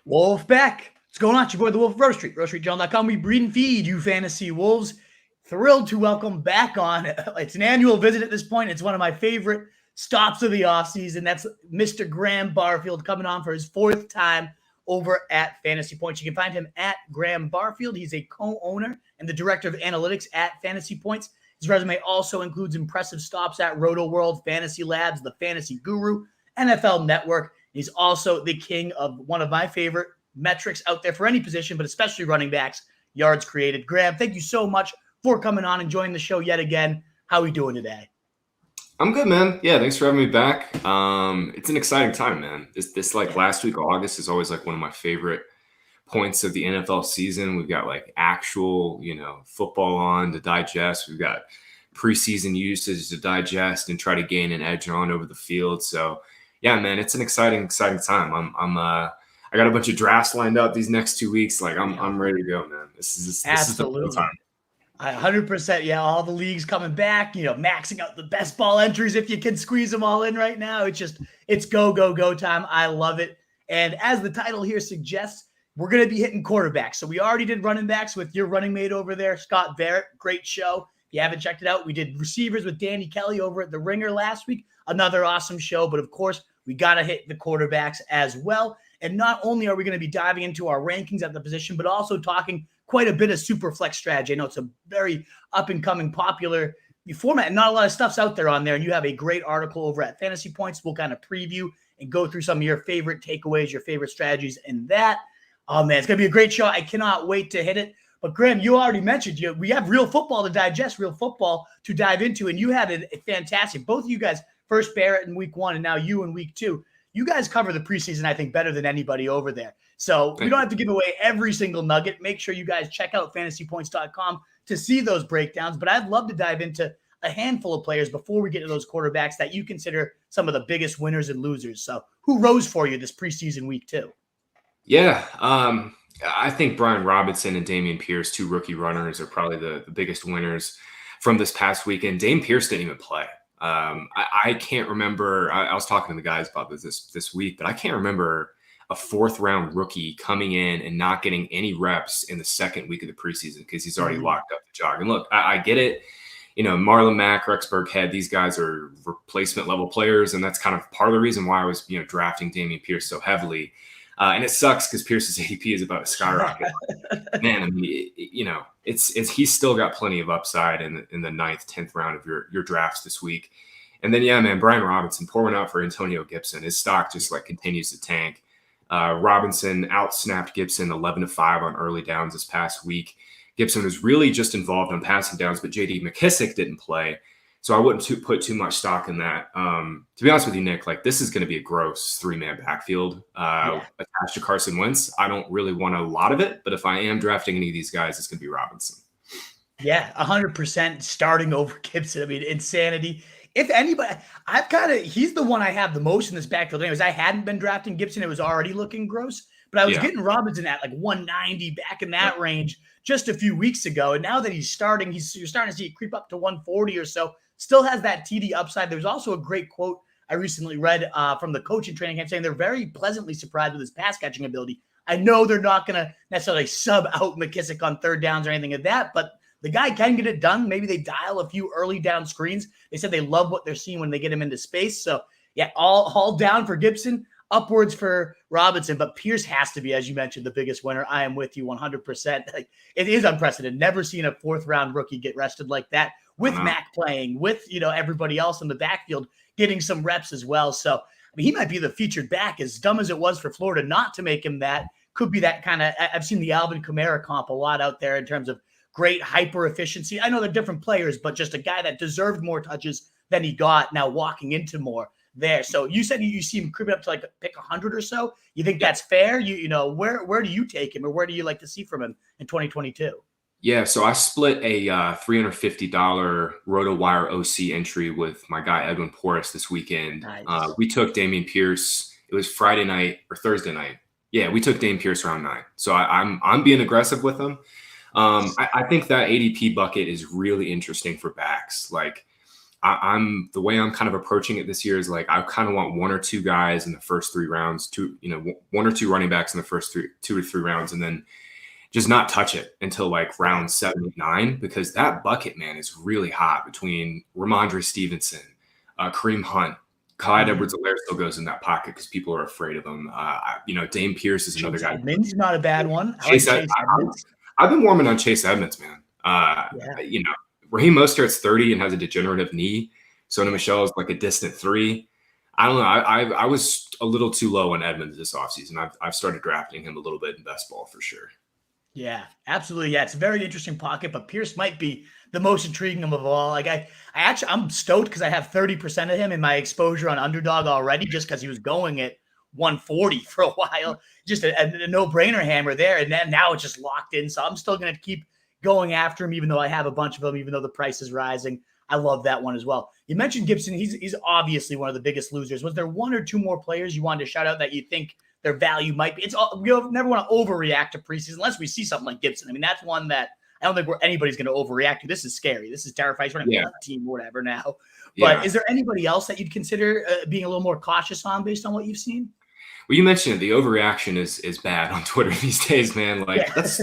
Wolf back. What's going on? It's your boy, The Wolf, RotoStreet.com. We breed and feed you fantasy wolves. Thrilled to welcome back on. It's an annual visit at this point. It's one of my favorite stops of the offseason. That's Mr. Graham Barfield coming on for his fourth time over at Fantasy Points. You can find him at Graham Barfield. He's a co-owner and the director of analytics at Fantasy Points. His resume also includes impressive stops at Roto World, Fantasy Labs, the Fantasy Guru, NFL Network. He's also the king of one of my favorite metrics out there for any position, but especially running backs, yards created. Graham, thank you so much for coming on and joining the show yet again. How are we doing today? I'm good, man. Yeah, thanks for having me back. It's an exciting time, man. This like last week of August is always like one of my favorite points of the NFL season. We've got like actual, football on to digest. We've got preseason usage to digest and try to gain an edge on over the field. So yeah, man, it's an exciting time. I got a bunch of drafts lined up these next 2 weeks. Like I'm ready to go, man. This is the time. 100%. Yeah, all the leagues coming back, maxing out the best ball entries if you can squeeze them all in right now. It's go time. I love it. And as the title here suggests, we're going to be hitting quarterbacks. So we already did running backs with your running mate over there, Scott Barrett. Great show. If you haven't checked it out, we did receivers with Danny Kelly over at The Ringer last week. Another awesome show. But of course, we got to hit the quarterbacks as well. And not only are we going to be diving into our rankings at the position, but also talking quite a bit of Superflex strategy. I know it's a very up-and-coming popular format, and not a lot of stuff's out there on there. And you have a great article over at Fantasy Points. We'll kind of preview and go through some of your favorite takeaways, your favorite strategies in that. Oh, man, it's going to be a great show. I cannot wait to hit it. But, Graham, you already mentioned we have real football to digest, real football to dive into, and you had a fantastic – both of you guys, first Barrett in week 1 and now you in week 2. You guys cover the preseason, I think, better than anybody over there. So we don't have to give away every single nugget. Make sure you guys check out FantasyPoints.com to see those breakdowns. But I'd love to dive into a handful of players before we get to those quarterbacks that you consider some of the biggest winners and losers. So who rose for you this preseason week 2? Yeah, I think Brian Robinson and Dameon Pierce, 2 rookie runners, are probably the biggest winners from this past weekend. Dame Pierce didn't even play. I can't remember. I was talking to the guys about this week, but I can't remember a 4th-round rookie coming in and not getting any reps in the second week of the preseason because he's already locked up the jog. And look, I get it. Marlon Mack, Rex Burkhead, these guys are replacement level players, and that's kind of part of the reason why I was drafting Dameon Pierce so heavily. And it sucks because Pierce's ADP is about to skyrocket. Man, I mean, he's still got plenty of upside in the 9th, 10th round of your drafts this week. And then, yeah, man, Brian Robinson pouring out for Antonio Gibson. His stock just continues to tank. Robinson outsnapped Gibson 11-5 on early downs this past week. Gibson was really just involved on passing downs, but J.D. McKissick didn't play. So I wouldn't put too much stock in that. To be honest with you, Nick, this is going to be a gross 3-man backfield attached to Carson Wentz. I don't really want a lot of it, but if I am drafting any of these guys, it's going to be Robinson. Yeah, 100% starting over Gibson. I mean, insanity. If anybody, he's the one I have the most in this backfield. Anyways, I hadn't been drafting Gibson. It was already looking gross, but I was getting Robinson at 190 back in that range just a few weeks ago. And now that he's starting, you're starting to see it creep up to 140 or so. Still has that TD upside. There's also a great quote I recently read from the coach in training camp saying they're very pleasantly surprised with his pass catching ability. I know they're not going to necessarily sub out McKissick on 3rd downs or anything like that, but the guy can get it done. Maybe they dial a few early down screens. They said they love what they're seeing when they get him into space. So yeah, all down for Gibson, upwards for Robinson, but Pierce has to be, as you mentioned, the biggest winner. I am with you 100%. It is unprecedented. Never seen a 4th-round rookie get rested like that with Mac playing, with everybody else in the backfield getting some reps as well. So I mean, he might be the featured back. As dumb as it was for Florida not to make him that, could be that kind of. I've seen the Alvin Kamara comp a lot out there in terms of great hyper efficiency. I know they're different players, but just a guy that deserved more touches than he got, now walking into more there. So you said you see him creeping up to pick 100 or so. You think that's fair? Where do you take him, or where do you like to see from him in 2022? Yeah, so I split a $350 RotoWire OC entry with my guy Edwin Porras this weekend. Nice. We took Dameon Pierce. It was Friday night or Thursday night. Yeah, we took Dameon Pierce round 9. So I'm being aggressive with him. I think that ADP bucket is really interesting for backs. I'm the way I'm kind of approaching it this year is like I kind of want one or two guys in the first 3 rounds, one or two running backs in the first 2 or 3 rounds, and then just not touch it until like round 7, 8, 9, because that bucket, man, is really hot between Ramondre Stevenson, Kareem Hunt, Clyde Edwards-Helaire still goes in that pocket because people are afraid of him. Dame Pierce is another guy. Edmonds, not a bad one. Chase Edmonds. I've been warming on Chase Edmonds, man. Raheem Mostert's 30 and has a degenerative knee. Sony Michel is like a distant 3. I don't know. I was a little too low on Edmonds this offseason. I've started drafting him a little bit in best ball for sure. Yeah, absolutely. Yeah, it's a very interesting pocket, but Pierce might be the most intriguing of all. Like I'm stoked because I have 30% of him in my exposure on Underdog already, just because he was going at 140 for a while. Just a no-brainer hammer there, and then now it's just locked in. So I'm still going to keep going after him, even though I have a bunch of them, even though the price is rising. I love that one as well. You mentioned Gibson. He's obviously one of the biggest losers. Was there one or two more players you wanted to shout out that you think their value might be? We never want to overreact to preseason unless we see something like Gibson. I mean, that's one that I don't think anybody's going to overreact to. This is scary. This is terrifying. He's running one team or whatever now. But is there anybody else that you'd consider being a little more cautious on based on what you've seen? Well, you mentioned it. The overreaction is bad on Twitter these days, man. Like, let's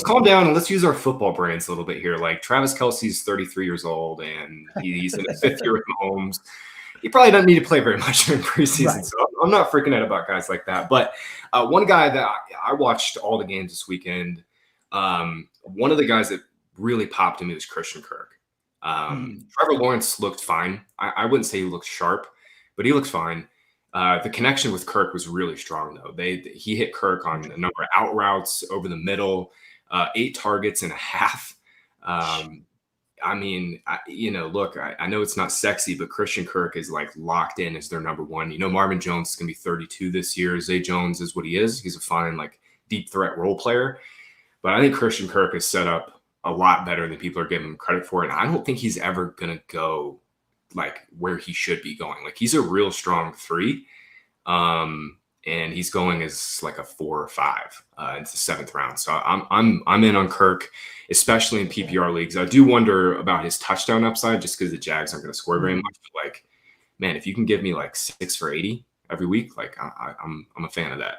calm down and let's use our football brains a little bit here. Like, Travis Kelce's 33 years old and he's in his 5th year with Mahomes. He probably doesn't need to play very much during preseason, right. So I'm not freaking out about guys like that. But one guy that I watched all the games this weekend, one of the guys that really popped to me was Christian Kirk. Trevor Lawrence looked fine. I wouldn't say he looked sharp, but he looked fine. The connection with Kirk was really strong, though. He hit Kirk on a number of out routes over the middle, 8 targets and a half. I mean, look, I know it's not sexy, but Christian Kirk is like locked in as their number one. Marvin Jones is going to be 32 this year. Zay Jones is what he is. He's a fine, like, deep threat role player. But I think Christian Kirk is set up a lot better than people are giving him credit for. And I don't think he's ever going to go like where he should be going. Like, he's a real strong 3. And he's going as like a 4 or 5 into the 7th round. So I'm in on Kirk, especially in PPR leagues. I do wonder about his touchdown upside just because the Jags aren't going to score very much. But like, man, if you can give me like 6 for 80 every week, like I'm a fan of that.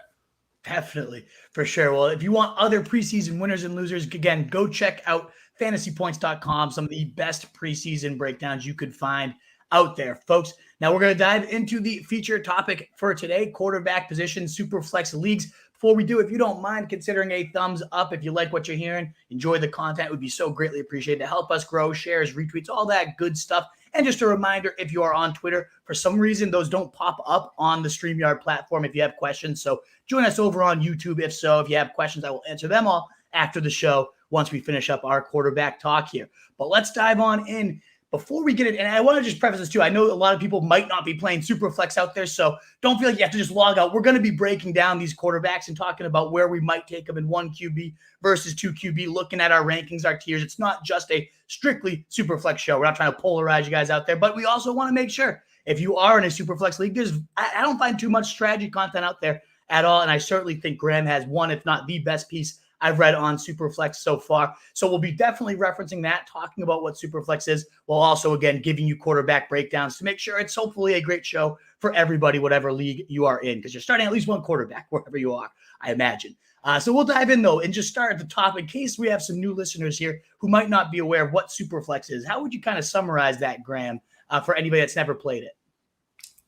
Definitely, for sure. Well, if you want other preseason winners and losers, again, go check out FantasyPoints.com. Some of the best preseason breakdowns you could find out there, folks. Now we're going to dive into the feature topic for today, quarterback position, Superflex Leagues. Before we do, if you don't mind considering a thumbs up, if you like what you're hearing, enjoy the content, it would be so greatly appreciated to help us grow, shares, retweets, all that good stuff. And just a reminder, if you are on Twitter, for some reason, those don't pop up on the StreamYard platform if you have questions. So join us over on YouTube. If so, if you have questions, I will answer them all after the show once we finish up our quarterback talk here. But let's dive on in. Before we get it, and I want to just preface this too, I know a lot of people might not be playing Superflex out there, so don't feel like you have to just log out. We're going to be breaking down these quarterbacks and talking about where we might take them in 1 QB versus 2 QB, looking at our rankings, our tiers. It's not just a strictly Superflex show. We're not trying to polarize you guys out there, but we also want to make sure if you are in a Superflex league, I don't find too much strategy content out there at all, and I certainly think Graham has one, if not the best piece I've read on Superflex so far. So we'll be definitely referencing that, talking about what Superflex is, while also, again, giving you quarterback breakdowns to make sure it's hopefully a great show for everybody, whatever league you are in, because you're starting at least one quarterback wherever you are, I imagine. So we'll dive in, though, and just start at the top in case we have some new listeners here who might not be aware of what Superflex is. How would you kind of summarize that, Graham, for anybody that's never played it?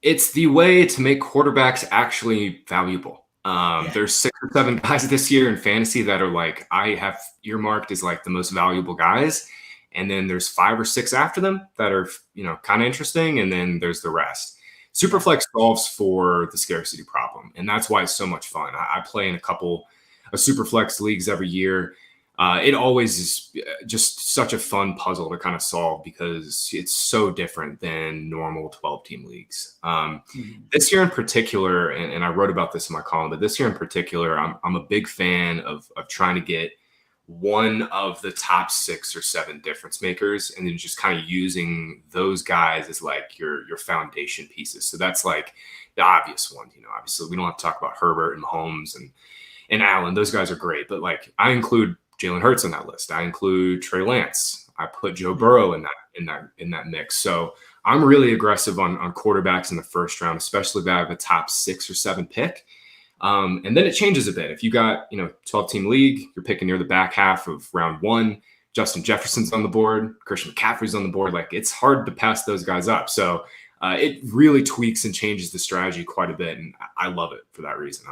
It's the way to make quarterbacks actually valuable. There's 6 or 7 guys this year in fantasy that are like, I have earmarked as like the most valuable guys. And then there's 5 or 6 after them that are, kind of interesting. And then there's the rest. Superflex solves for the scarcity problem. And that's why it's so much fun. I play in a couple of Superflex leagues every year. It always is just such a fun puzzle to kind of solve because it's so different than normal 12-team leagues. This year in particular, and I wrote about this in my column, but this year in particular, I'm a big fan of trying to get one of the top 6 or 7 difference makers and then just kind of using those guys as like your foundation pieces. So that's like the obvious one. Obviously we don't have to talk about Herbert and Mahomes and Allen. Those guys are great, but like I include Jalen Hurts on that list. I include Trey Lance. I put Joe Burrow in that mix. So I'm really aggressive on quarterbacks in the first round, especially if I have a top 6 or 7 pick. And then it changes a bit. If you got 12-team league, you're picking near the back half of round 1. Justin Jefferson's on the board, Christian McCaffrey's on the board. Like, it's hard to pass those guys up. So it really tweaks and changes the strategy quite a bit, and I love it for that reason.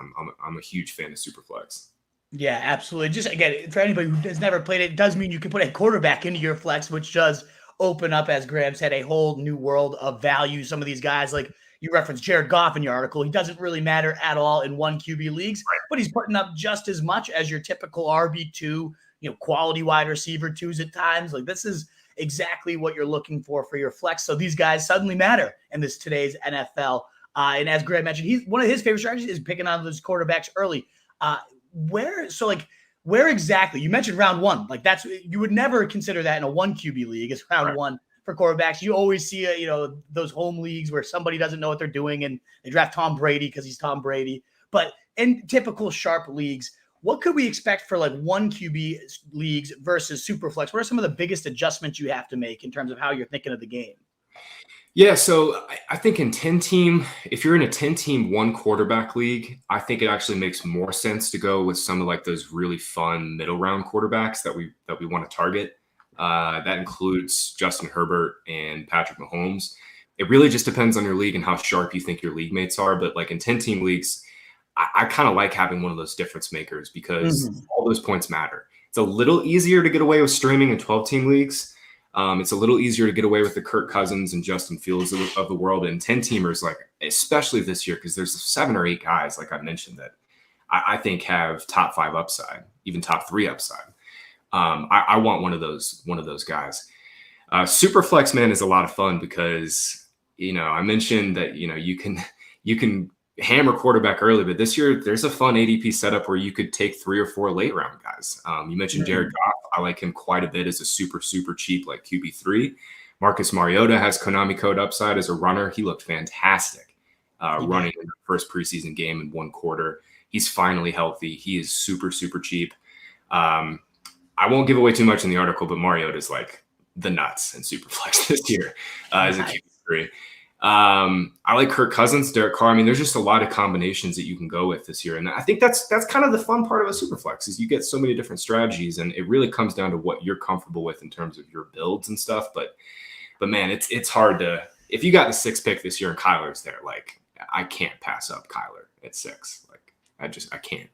I'm a huge fan of Superflex. Yeah, absolutely. Just again, for anybody who has never played it, it does mean you can put a quarterback into your flex, which does open up, as Graham said, a whole new world of value. Some of these guys, like you referenced Jared Goff in your article, he doesn't really matter at all in 1 QB leagues, but he's putting up just as much as your typical RB2, quality wide receiver 2s at times. Like, this is exactly what you're looking for your flex. So these guys suddenly matter in today's NFL. And as Graham mentioned, one of his favorite strategies is picking on those quarterbacks early. Where exactly? You mentioned round 1. Like, you would never consider that in a 1 QB league as round 1 for quarterbacks. You always see those home leagues where somebody doesn't know what they're doing and they draft Tom Brady because he's Tom Brady. But in typical sharp leagues, what could we expect for like 1 QB leagues versus Superflex? What are some of the biggest adjustments you have to make in terms of how you're thinking of the game? Yeah, so I think in 10-team, if you're in a 10-team 1 quarterback league, I think it actually makes more sense to go with some of like those really fun middle round quarterbacks that we want to target. That includes Justin Herbert and Patrick Mahomes. It really just depends on your league and how sharp you think your league mates are. But like in 10-team leagues, I kind of like having one of those difference makers because all those points matter. It's a little easier to get away with streaming in 12-team leagues. It's a little easier to get away with the Kirk Cousins and Justin Fields of the world. And 10-teamers, like especially this year, because there's 7 or 8 guys, like I mentioned, that I think have top 5 upside, even top 3 upside. I want one of those guys. Superflex, man, is a lot of fun because I mentioned that you can hammer quarterback early, but this year there's a fun ADP setup where you could take 3 or 4 late round guys. You mentioned Jared Goff. I like him quite a bit as a super cheap like QB3. Marcus Mariota has Konami code upside as a runner. He looked fantastic running in the first preseason game in 1 quarter. He's finally healthy. He is super cheap. I won't give away too much in the article, but Mariota's like the nuts in Superflex this year as a QB3. I like Kirk Cousins, Derek Carr. I mean, there's just a lot of combinations that you can go with this year. And I think that's kind of the fun part of a Superflex is you get so many different strategies, and it really comes down to what you're comfortable with in terms of your builds and stuff. But man, it's hard to, if you got the 6th pick this year and Kyler's there, like I can't pass up Kyler at 6. Like I can't.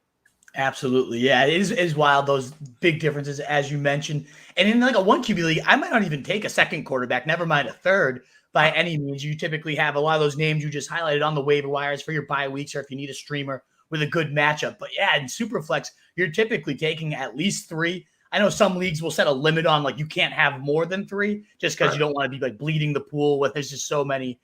Absolutely. Yeah, it is wild, those big differences, as you mentioned. And in like a 1 QB league, I might not even take a 2nd quarterback, never mind a 3rd by any means. You typically have a lot of those names you just highlighted on the waiver wires for your bye weeks or if you need a streamer with a good matchup. But yeah, in Superflex, you're typically taking at least 3. I know some leagues will set a limit on like you can't have more than 3 just because you don't want to be like bleeding the pool with there's just so many.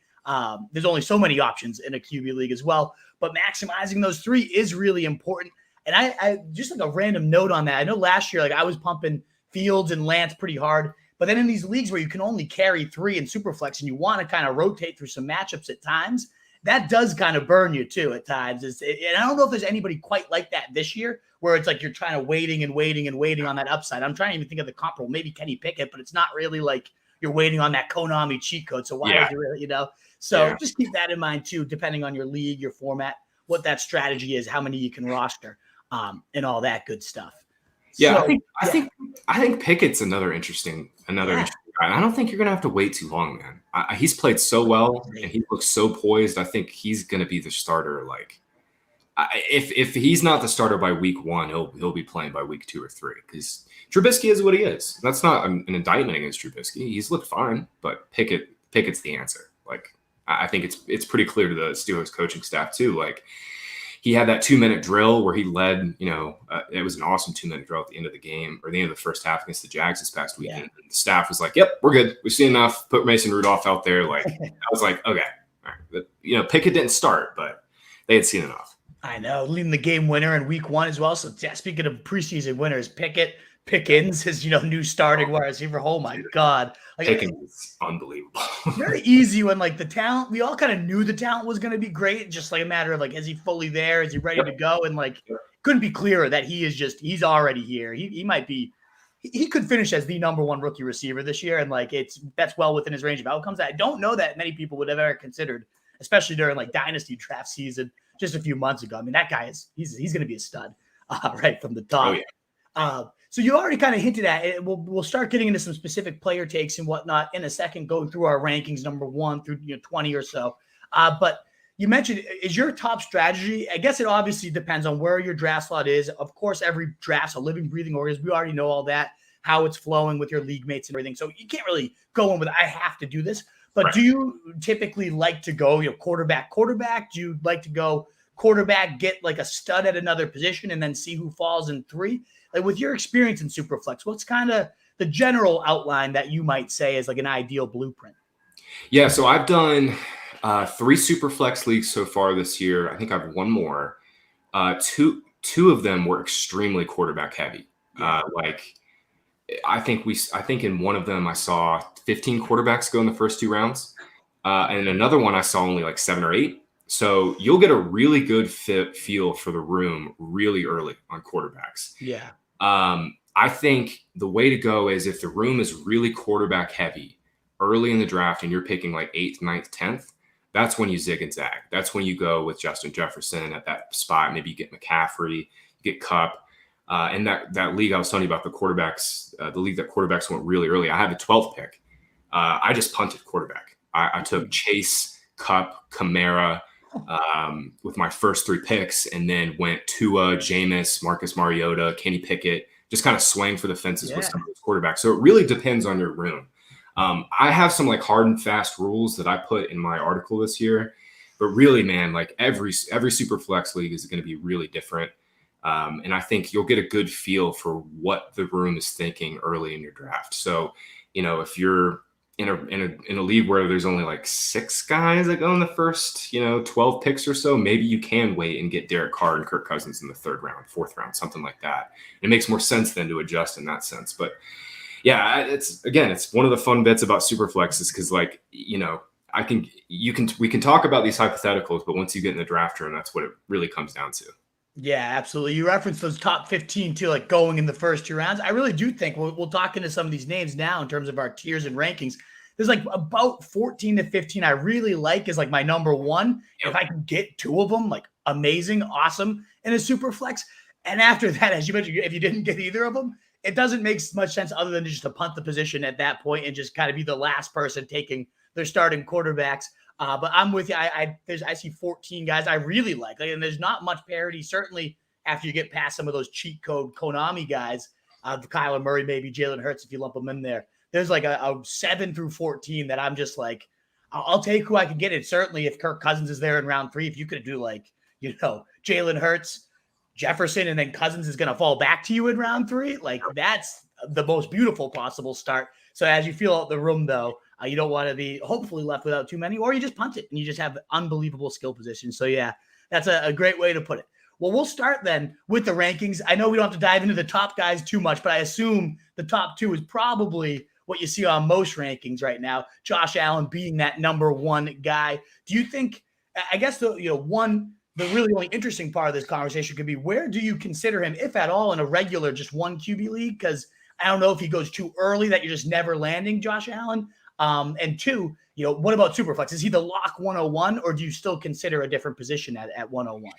There's only so many options in a QB league as well. But maximizing those 3 is really important. And I just like a random note on that. I know last year, like I was pumping Fields and Lance pretty hard, but then in these leagues where you can only carry 3 in Superflex and you want to kind of rotate through some matchups at times, that does kind of burn you too at times. And I don't know if there's anybody quite like that this year where it's like you're trying to waiting on that upside. I'm trying to even think of the comparable, maybe Kenny Pickett, but it's not really like you're waiting on that Konami cheat code. So why would you really, So just keep that in mind too, depending on your league, your format, what that strategy is, how many you can roster. And all that good stuff. Yeah, so, I think Pickett's another interesting guy. I don't think you're gonna have to wait too long, man. He's played so well and he looks so poised. I think he's gonna be the starter. Like, if he's not the starter by week 1, he'll be playing by week 2 or 3 because Trubisky is what he is. That's not an indictment against Trubisky. He's looked fine, but Pickett's the answer. Like, I think it's pretty clear to the Steelers coaching staff too. Like, he had that 2-minute drill where he led, it was an awesome 2-minute drill at the end of the game or the end of the first half against the Jags this past weekend. Yeah. And the staff was like, yep, we're good. We've seen enough. Put Mason Rudolph out there. Like, I was like, okay. All right. Pickett didn't start, but they had seen enough. I know. Leading the game winner in week 1 as well. So speaking of preseason winners, Pickens, his new starting wide receiver. Oh my God. Like, Pickens is unbelievable. Very easy when like the talent, we all kind of knew the talent was going to be great. Just like a matter of like, is he fully there? Is he ready to go? And like, couldn't be clearer that he's already here. He might be he could finish as the number one rookie receiver this year. And like, that's well within his range of outcomes. I don't know that many people would have ever considered, especially during like dynasty draft season just a few months ago. I mean, that guy he's going to be a stud right from the top. Oh, yeah. So you already kind of hinted at it. We'll start getting into some specific player takes and whatnot in a second, going through our rankings, number 1 through 20 or so. But you mentioned, is your top strategy? I guess it obviously depends on where your draft slot is. Of course, every draft's a living, breathing organism. We already know all that, how it's flowing with your league mates and everything. So you can't really go in with, I have to do this. But right. Do you typically like to go, quarterback? Do you like to go quarterback, get like a stud at another position, and then see who falls in 3? Like, with your experience in Superflex, what's kind of the general outline that you might say is like an ideal blueprint? Yeah, so I've done 3 Superflex leagues so far this year. I think I've one more. Two of them were extremely quarterback heavy. Yeah. I think in one of them I saw 15 quarterbacks go in the first 2 rounds, and another one I saw only like 7 or 8. So you'll get a really good feel for the room really early on quarterbacks. Yeah. I think the way to go is if the room is really quarterback heavy early in the draft and you're picking like 8th, 9th, 10th, that's when you zig and zag. That's when you go with Justin Jefferson at that spot. Maybe you get McCaffrey, you get Kupp. And that league I was telling you about, the quarterbacks, the league that quarterbacks went really early. I had the 12th pick. I just punted quarterback. I took Chase, Kupp, Kamara with my first 3 picks, and then went Tua, Jameis, Marcus Mariota, Kenny Pickett, just kind of swang for the fences with some of those quarterbacks. So it really depends on your room. I have some like hard and fast rules that I put in my article this year, but really, man, like every Superflex league is going to be really different. And I think you'll get a good feel for what the room is thinking early in your draft. So, if you're in a league where there's only like 6 guys that go in the first, 12 picks or so, maybe you can wait and get Derek Carr and Kirk Cousins in the 3rd round, 4th round, something like that. It makes more sense than to adjust in that sense. But yeah, it's one of the fun bits about Superflex is because we can talk about these hypotheticals, but once you get in the draft room, that's what it really comes down to. Yeah, absolutely. You referenced those top 15 too, like going in the first 2 rounds. I really do think we'll talk into some of these names now in terms of our tiers and rankings. There's like about 14 to 15 I really like is like my number 1. If I can get 2 of them, like amazing, awesome in a Superflex. And after that, as you mentioned, if you didn't get either of them, it doesn't make much sense other than just to punt the position at that point and just kind of be the last person taking their starting quarterbacks. But I'm with you. I see 14 guys I really like, and there's not much parity. Certainly, after you get past some of those cheat code Konami guys, Kyler Murray, maybe Jalen Hurts, if you lump them in there. There's like a 7 through 14 that I'm just like, I'll take who I can get. It certainly if Kirk Cousins is there in round 3, if you could do like Jalen Hurts, Jefferson, and then Cousins is going to fall back to you in round 3, like that's the most beautiful possible start. So as you feel out the room, though. You don't want to be hopefully left without too many, or you just punt it and you just have unbelievable skill positions. So yeah, that's a great way to put it. Well, we'll start then with the rankings. I know we don't have to dive into the top guys too much, but I assume the top 2 is probably what you see on most rankings right now. Josh Allen being that number 1 guy. Do you think, I guess the really only interesting part of this conversation could be, where do you consider him, if at all, in a regular just 1 QB league? Because I don't know if he goes too early that you're just never landing Josh Allen. And 2, what about Superflex? Is he the lock 101, or do you still consider a different position at 101?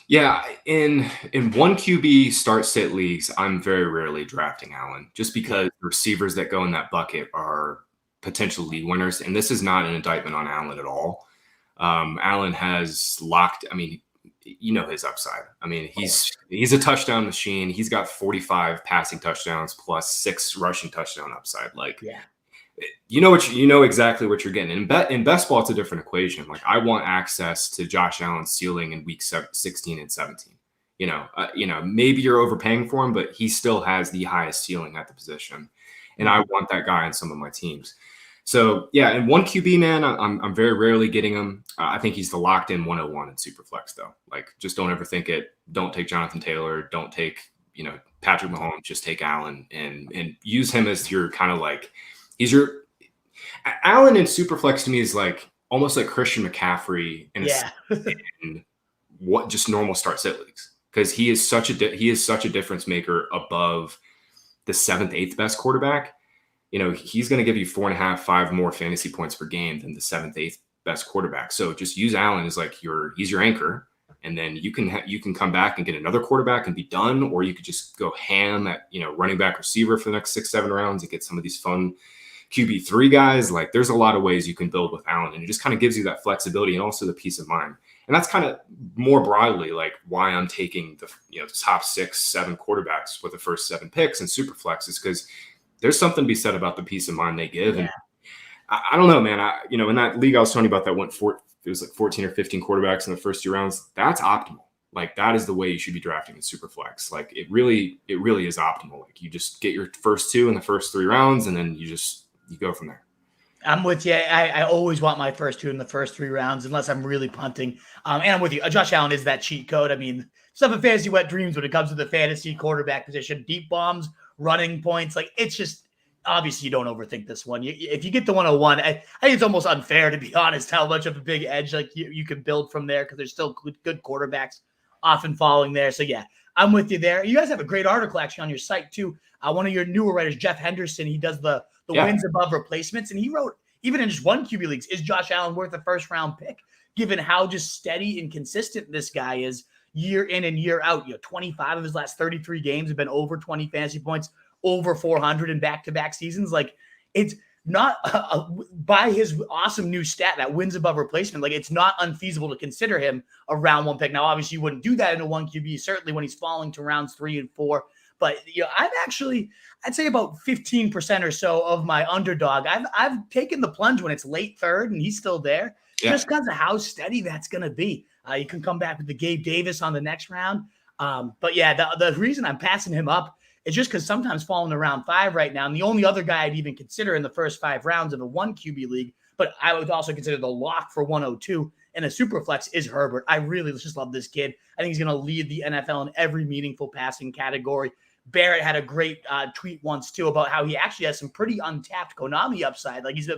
Yeah, in 1 QB start-sit leagues, I'm very rarely drafting Allen, just because receivers that go in that bucket are potential league winners. And this is not an indictment on Allen at all. Allen has locked, his upside. He's a touchdown machine. He's got 45 passing touchdowns plus 6 rushing touchdown upside. You know exactly what you're getting. In best ball, it's a different equation. Like, I want access to Josh Allen's ceiling in week 16 and 17. Maybe you're overpaying for him, but he still has the highest ceiling at the position, and I want that guy on some of my teams. So yeah, in 1 QB, man, I'm very rarely getting him. I think he's the locked in 101 in Superflex, though. Like, just don't ever think it. Don't take Jonathan Taylor. Don't take Patrick Mahomes. Just take Allen and use him as your kind of like. Allen in Superflex to me is like almost like Christian McCaffrey in just normal start-sit leagues, because he is such a difference maker above the 7th, 8th best quarterback, he's going to give you 4.5, 5 more fantasy points per game than the 7th, 8th best quarterback. So just use Allen as like he's your anchor. And then you can come back and get another quarterback and be done, or you could just go ham at running back, receiver for the next 6-7 rounds and get some of these fun QB3 guys. Like there's a lot of ways you can build with Allen, and it just kind of gives you that flexibility and also the peace of mind. And that's kind of more broadly like why I'm taking the top 6-7 quarterbacks with the first 7 picks in Superflex, is because there's something to be said about the peace of mind they give. Yeah. And I don't know, man. In that league I was telling you about that it was like 14 or 15 quarterbacks in the first 2 rounds. That's optimal. Like that is the way you should be drafting in Superflex. Like it really is optimal. Like you just get your first 2 in the first 3 rounds, and then you go from there. I'm with you. I always want my first 2 in the first 3 rounds, unless I'm really punting. And I'm with you. Josh Allen is that cheat code. I mean, stuff in fantasy wet dreams when it comes to the fantasy quarterback position, deep bombs, running points. Like it's just, obviously you don't overthink this one. If you get the 101, I think it's almost unfair, to be honest, how much of a big edge like you can build from there, because there's still good quarterbacks often falling there. So yeah, I'm with you there. You guys have a great article actually on your site too. One of your newer writers, Jeff Henderson, he does the wins above replacements, and he wrote, even in just 1 QB leagues, is Josh Allen worth a first round pick, given how just steady and consistent this guy is year in and year out? 25 of his last 33 games have been over 20 fantasy points, over 400 in back-to-back seasons. Like it's not by his awesome new stat that wins above replacement. Like it's not unfeasible to consider him a round 1 pick. Now, obviously you wouldn't do that in a 1 QB, certainly when he's falling to rounds 3 and 4. But I'd say about 15% or so of my underdog, I've taken the plunge when it's late 3rd and he's still there, just because of how steady that's going to be. You can come back with the Gabe Davis on the next round. But yeah, the reason I'm passing him up is just because sometimes falling to round 5 right now, and the only other guy I'd even consider in the first 5 rounds of a 1 QB league, but I would also consider the lock for 102 in a Superflex, is Herbert. I really just love this kid. I think he's going to lead the NFL in every meaningful passing category. Barrett had a great tweet once too about how he actually has some pretty untapped Konami upside. Like he's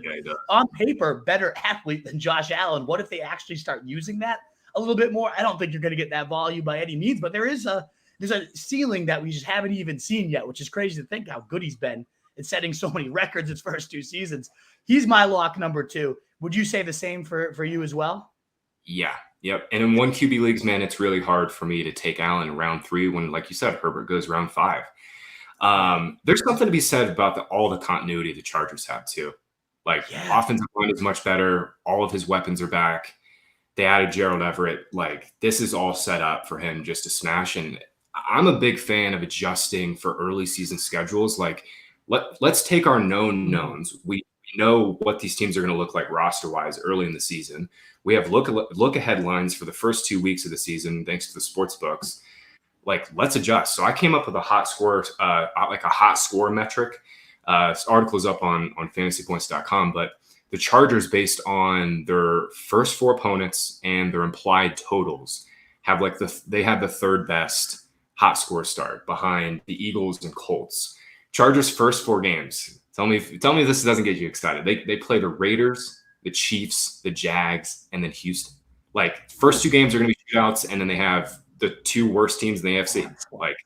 on paper better athlete than Josh Allen. What if they actually start using that a little bit more? I don't think you're going to get that volume by any means, but there's a ceiling that we just haven't even seen yet, which is crazy to think how good he's been in setting so many records his first 2 seasons. He's my lock number 2. Would you say the same for you as well? Yeah. Yep. And in 1 QB leagues, man, it's really hard for me to take Allen in round 3 when, like you said, Herbert goes round 5. There's something to be said about all the continuity the Chargers have too. Like offensive line is much better. All of his weapons are back. They added Gerald Everett. Like this is all set up for him just to smash. And I'm a big fan of adjusting for early season schedules. Like let's take our known knowns. We know what these teams are going to look like roster wise early in the season. We have look ahead lines for the first 2 weeks of the season, thanks to the sports books. Like, let's adjust. So I came up with a hot score, like a hot score metric. This article is up on FantasyPoints.com, but the Chargers, based on their first 4 opponents and their implied totals, have they have the 3rd best hot score start behind the Eagles and Colts. Chargers' first 4 games. Tell me if this doesn't get you excited. They play the Raiders, the Chiefs, the Jags, and then Houston. Like first 2 games are going to be shootouts, and then they have the 2 worst teams in the AFC. Like,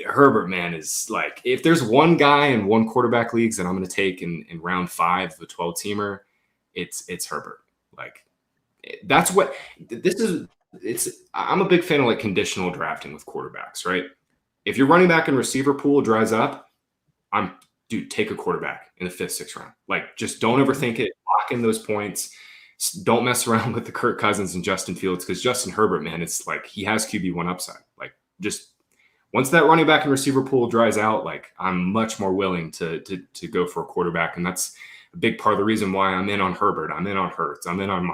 Herbert, man, is like, if there's one guy in 1 quarterback leagues that I'm going to take in round 5 of a 12-teamer, it's Herbert. Like that's what this is. I'm a big fan of like conditional drafting with quarterbacks, right? If your running back and receiver pool dries up, take a quarterback in the 5th, 6th round. Like, just don't overthink it. Lock in those points. Don't mess around with the Kirk Cousins and Justin Fields, because Justin Herbert, man, it's like he has QB1 upside. Like, just once that running back and receiver pool dries out, like I'm much more willing to go for a quarterback, and that's a big part of the reason why I'm in on Herbert. I'm in on Hurts. I'm in on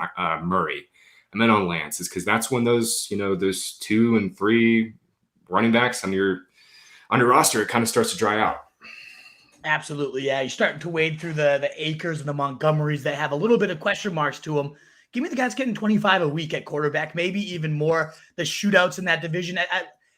Murray. I'm in on Lance, is because that's when those 2 and 3 running backs on your roster, it kind of starts to dry out. Absolutely, yeah. You're starting to wade through the Akers and the Montgomerys that have a little bit of question marks to them. Give me the guys getting 25 a week at quarterback, maybe even more. The shootouts in that division.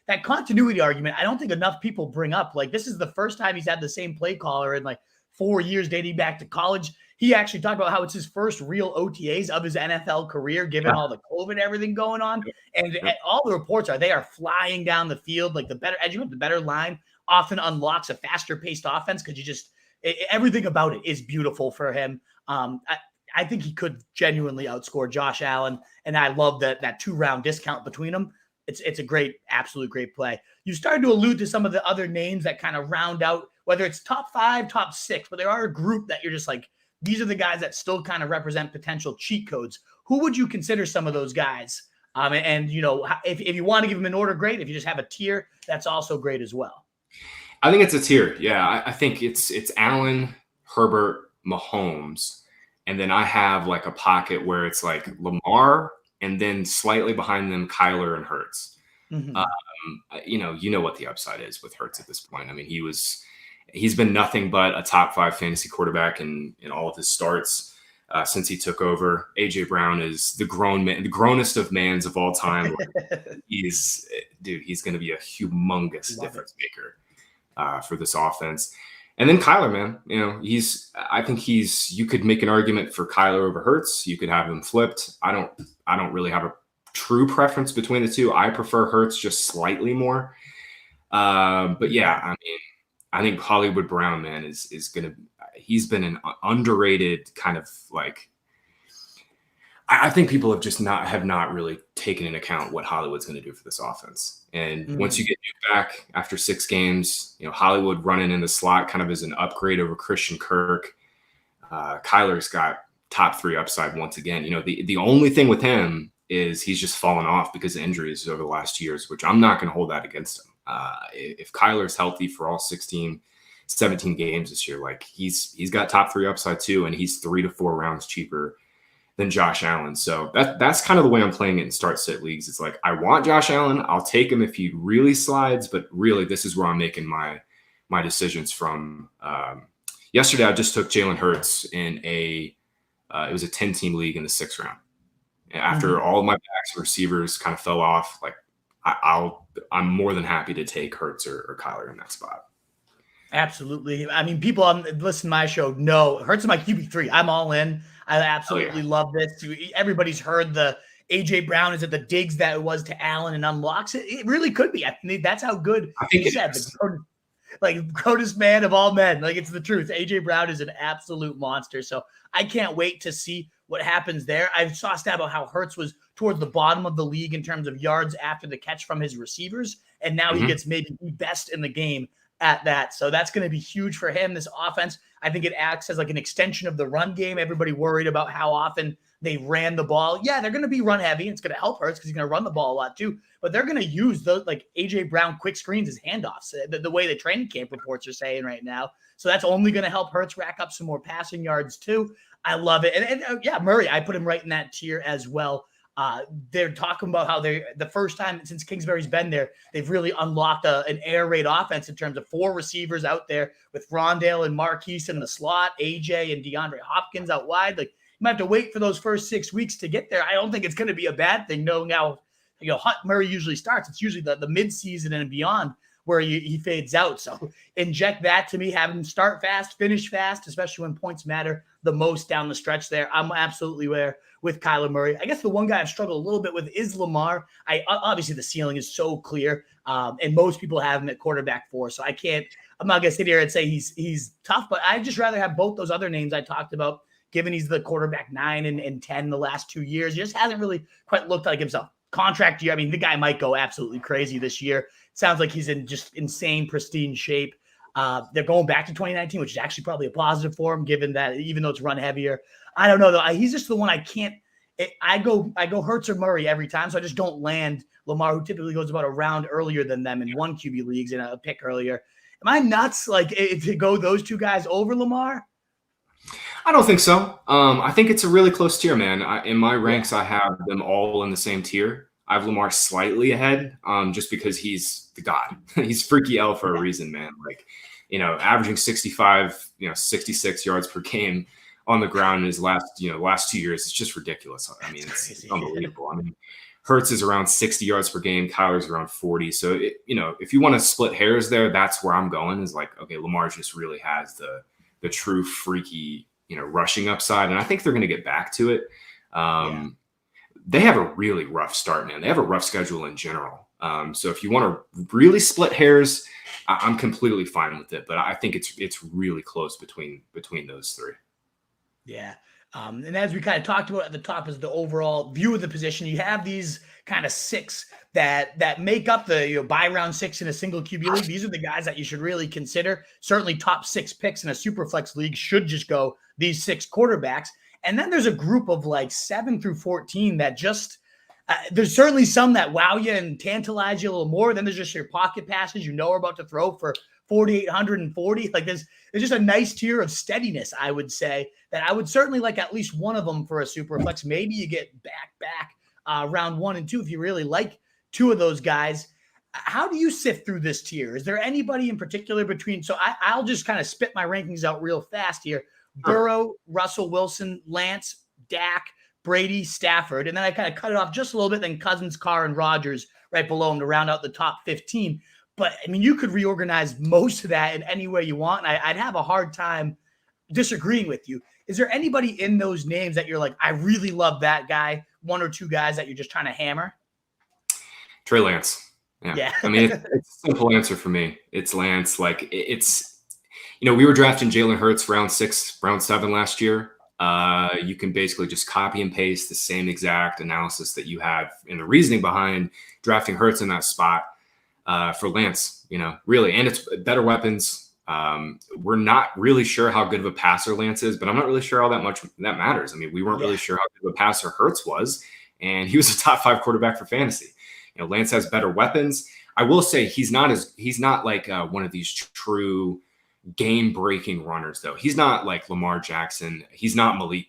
That continuity argument, I don't think enough people bring up. Like, this is the first time he's had the same play caller in like 4 years dating back to college. He actually talked about how it's his first real OTAs of his NFL career, given all the COVID and everything going on. And all the reports are they are flying down the field, like the better line often unlocks a faster paced offense because everything about it is beautiful for him. I think he could genuinely outscore Josh Allen, and I love that 2-round discount between them. It's a great, absolute great play. You started to allude to some of the other names that kind of round out, whether it's top 5, top 6, but there are a group that you're just like, these are the guys that still kind of represent potential cheat codes. Who would you consider some of those guys? And if you want to give them an order, great. If you just have a tier, that's also great as well. I think it's a tier. Yeah, I think it's Allen, Herbert, Mahomes. And then I have like a pocket where it's like Lamar, and then slightly behind them, Kyler and Hurts. Mm-hmm. You know what the upside is with Hurts at this point. I mean, he's been nothing but a top 5 fantasy quarterback in all of his starts since he took over. AJ Brown is the grownest of mans of all time. He's going to be a humongous difference maker for this offense. And then Kyler, man, I think you could make an argument for Kyler over Hurts. You could have him flipped. I don't really have a true preference between the two. I prefer Hurts just slightly more. But yeah, I mean, I think Hollywood Brown, man, he's been an underrated kind of like, I think people have not really taken into account what Hollywood's going to do for this offense. And once you get Duke back after 6 games, Hollywood running in the slot kind of as an upgrade over Christian Kirk. Kyler's got top 3 upside once again. The only thing with him is he's just fallen off because of injuries over the last 2 years, which I'm not going to hold that against him. If Kyler's healthy for all 16, 17 games this year, like he's got top 3 upside too, and he's 3 to 4 rounds cheaper than Josh Allen. So that's kind of the way I'm playing it in start-sit leagues. It's like, I want Josh Allen. I'll take him if he really slides, but really this is where I'm making my decisions from. Yesterday, I just took Jalen Hurts in it was a 10-team league in the 6th round. After all of my backs and receivers kind of fell off, like I'm more than happy to take Hurts or Kyler in that spot. Absolutely. I mean, people listen to my show know Hurts is my QB3. I'm all in. I absolutely love this. Everybody's heard the AJ Brown is at the digs that it was to Allen and unlocks it. It really could be. I mean, that's how good he said. Like grownest man of all men. Like, it's the truth. AJ Brown is an absolute monster. So I can't wait to see what happens there. I saw a stat about how Hurts was towards the bottom of the league in terms of yards after the catch from his receivers. And now he gets maybe the best in the game at that. So that's going to be huge for him. This offense, I think it acts as like an extension of the run game. Everybody worried about how often they ran the ball. Yeah, they're going to be run heavy. It's going to help Hurts because he's going to run the ball a lot too. But they're going to use those like AJ Brown quick screens as handoffs, the way the training camp reports are saying right now. So that's only going to help Hurts rack up some more passing yards too. I love it. And yeah, Murray, I put him right in that tier as well. They're talking about how the first time since Kingsbury's been there, they've really unlocked an air raid offense in terms of 4 receivers out there with Rondale and Marquise in the slot, AJ and DeAndre Hopkins out wide. Like, you might have to wait for those first 6 weeks to get there. I don't think it's going to be a bad thing knowing how Murray usually starts. It's usually the mid-season and beyond where he fades out. So inject that to me, have him start fast, finish fast, especially when points matter the most down the stretch there. I'm absolutely there with Kyler Murray. I guess the one guy I've struggled a little bit with is Lamar. Obviously the ceiling is so clear, and most people have him at quarterback 4. So I'm not going to sit here and say he's tough, but I'd just rather have both those other names I talked about, given he's the quarterback 9 and 10 the last 2 years. He just hasn't really quite looked like himself. Contract year, I mean, the guy might go absolutely crazy this year. Sounds like he's in just insane, pristine shape. They're going back to 2019, which is actually probably a positive for him, given that even though it's run heavier. I don't know, though. He's just the one I can't – I go Hurts or Murray every time, so I just don't land Lamar, who typically goes about a round earlier than them in 1 QB leagues and a pick earlier. Am I nuts, to go those 2 guys over Lamar? I don't think so. I think it's a really close tier, man. In my ranks, I have them all in the same tier. I have Lamar slightly ahead, just because he's the god. He's freaky L for a reason, man. Like, averaging 65, 66 yards per game on the ground in his last 2 years. It's just ridiculous. I mean, it's unbelievable. I mean, Hurts is around 60 yards per game. Kyler's around 40. So, if you want to split hairs there, that's where I'm going, is like, okay, Lamar just really has the true freaky, rushing upside. And I think they're going to get back to it. They have a really rough start, man. They have a rough schedule in general. So if you want to really split hairs, I'm completely fine with it. But I think it's really close between those three. Yeah. And as we kind of talked about at the top is the overall view of the position. You have these kind of six that make up the buy round six in a single QB league. These are the guys that you should really consider. Certainly top six picks in a Superflex league should just go these six quarterbacks. And then there's a group of like 7 through 14 that just there's certainly some that wow you and tantalize you a little more. Then there's just your pocket passes are about to throw for 4,840. Like there's just a nice tier of steadiness, I would say, that I would certainly like at least one of them for a Superflex. Maybe you get back round 1 and 2 if you really like two of those guys. How do you sift through this tier? Is there anybody in particular between? So I'll just kind of spit my rankings out real fast here. Burrow, Russell Wilson, Lance, Dak, Brady, Stafford. And then I kind of cut it off just a little bit. Then Cousins, Carr, and Rodgers right below him to round out the top 15. But, I mean, you could reorganize most of that in any way you want. And I'd have a hard time disagreeing with you. Is there anybody in those names that you're like, I really love that guy, one or two guys that you're just trying to hammer? Trey Lance. Yeah. I mean, it's a simple answer for me. It's Lance. Like, it's, we were drafting Jalen Hurts round 6, round 7 last year. You can basically just copy and paste the same exact analysis that you have in the reasoning behind drafting Hurts in that spot for Lance, really. And it's better weapons. We're not really sure how good of a passer Lance is, but I'm not really sure how that matters. I mean, we weren't really sure how good of a passer Hurts was, and he was a top 5 quarterback for fantasy. Lance has better weapons. I will say he's not like one of these true game-breaking runners, though. He's not like Lamar Jackson. He's not Malik.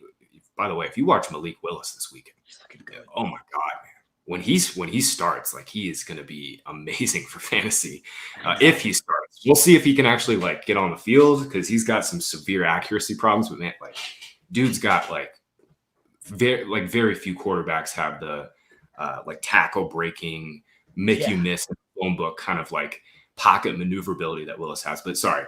By the way, if you watch Malik Willis this weekend, he's looking good. Oh my God, man. When he starts, like, he is going to be amazing for fantasy. If he starts, we'll see if he can actually like get on the field, because he's got some severe accuracy problems. But man, like, dude's got very few quarterbacks have the like tackle breaking, make you miss in the phone book kind of like pocket maneuverability that Willis has. But sorry,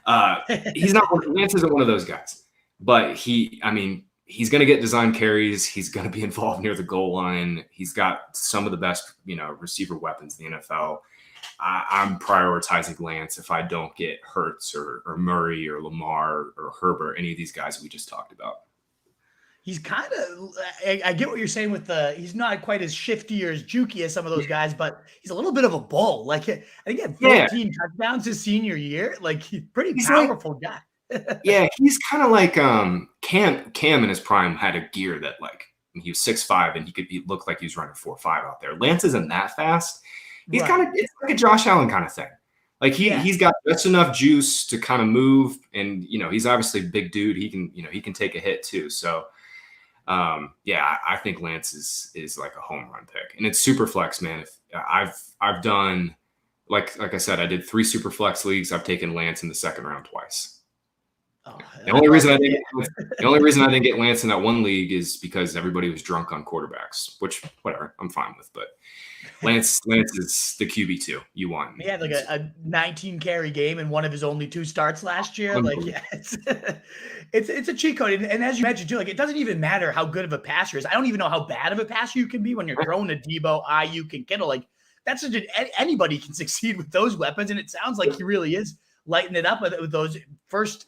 Lance isn't one of those guys. But he's going to get design carries. He's going to be involved near the goal line. He's got some of the best, receiver weapons in the NFL. I'm prioritizing Lance if I don't get Hurts or Murray or Lamar or Herbert, any of these guys we just talked about. He's kind of, I get what you're saying with he's not quite as shifty or as jukey as some of those guys, but he's a little bit of a bull. Like, I think he had 14 touchdowns his senior year. Like, he's pretty powerful guy. Yeah, he's kind of like Cam in his prime had a gear that, like, he was 6'5" and he looked like he was running 4.5 out there. Lance isn't that fast. He's it's like a Josh Allen kind of thing. Like he's got just enough juice to kind of move, and he's obviously a big dude. He can take a hit too. So I think Lance is like a home run pick, and it's super flex, man. If I've done like I said, I did 3 super flex leagues. I've taken Lance in the second round twice. The only reason I didn't get Lance in that one league is because everybody was drunk on quarterbacks, which whatever, I'm fine with. But Lance is the QB2 you want. He had like a 19 carry game in one of his only 2 starts last year. Like, it's a cheat code. And as you mentioned too, like, it doesn't even matter how good of a passer is. I don't even know how bad of a passer you can be when you're throwing a Debo, Ayuk, and Kittle. Like, that's anybody can succeed with those weapons. And it sounds like he really is lighting it up with those first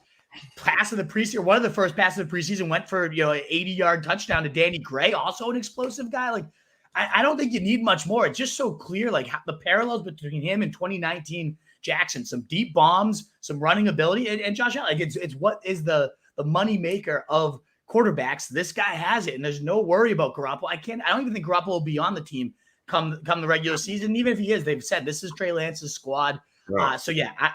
pass of the preseason. One of the first passes of the preseason went for an 80-yard touchdown to Danny Gray, also an explosive guy. Like, I don't think you need much more. It's just so clear, like, the parallels between him and 2019 Jackson. Some deep bombs, some running ability, and Josh Allen. Like, it's what is the money maker of quarterbacks. This guy has it, and there's no worry about Garoppolo. I don't even think Garoppolo will be on the team come the regular season. Even if he is, they've said this is Trey Lance's squad. Right.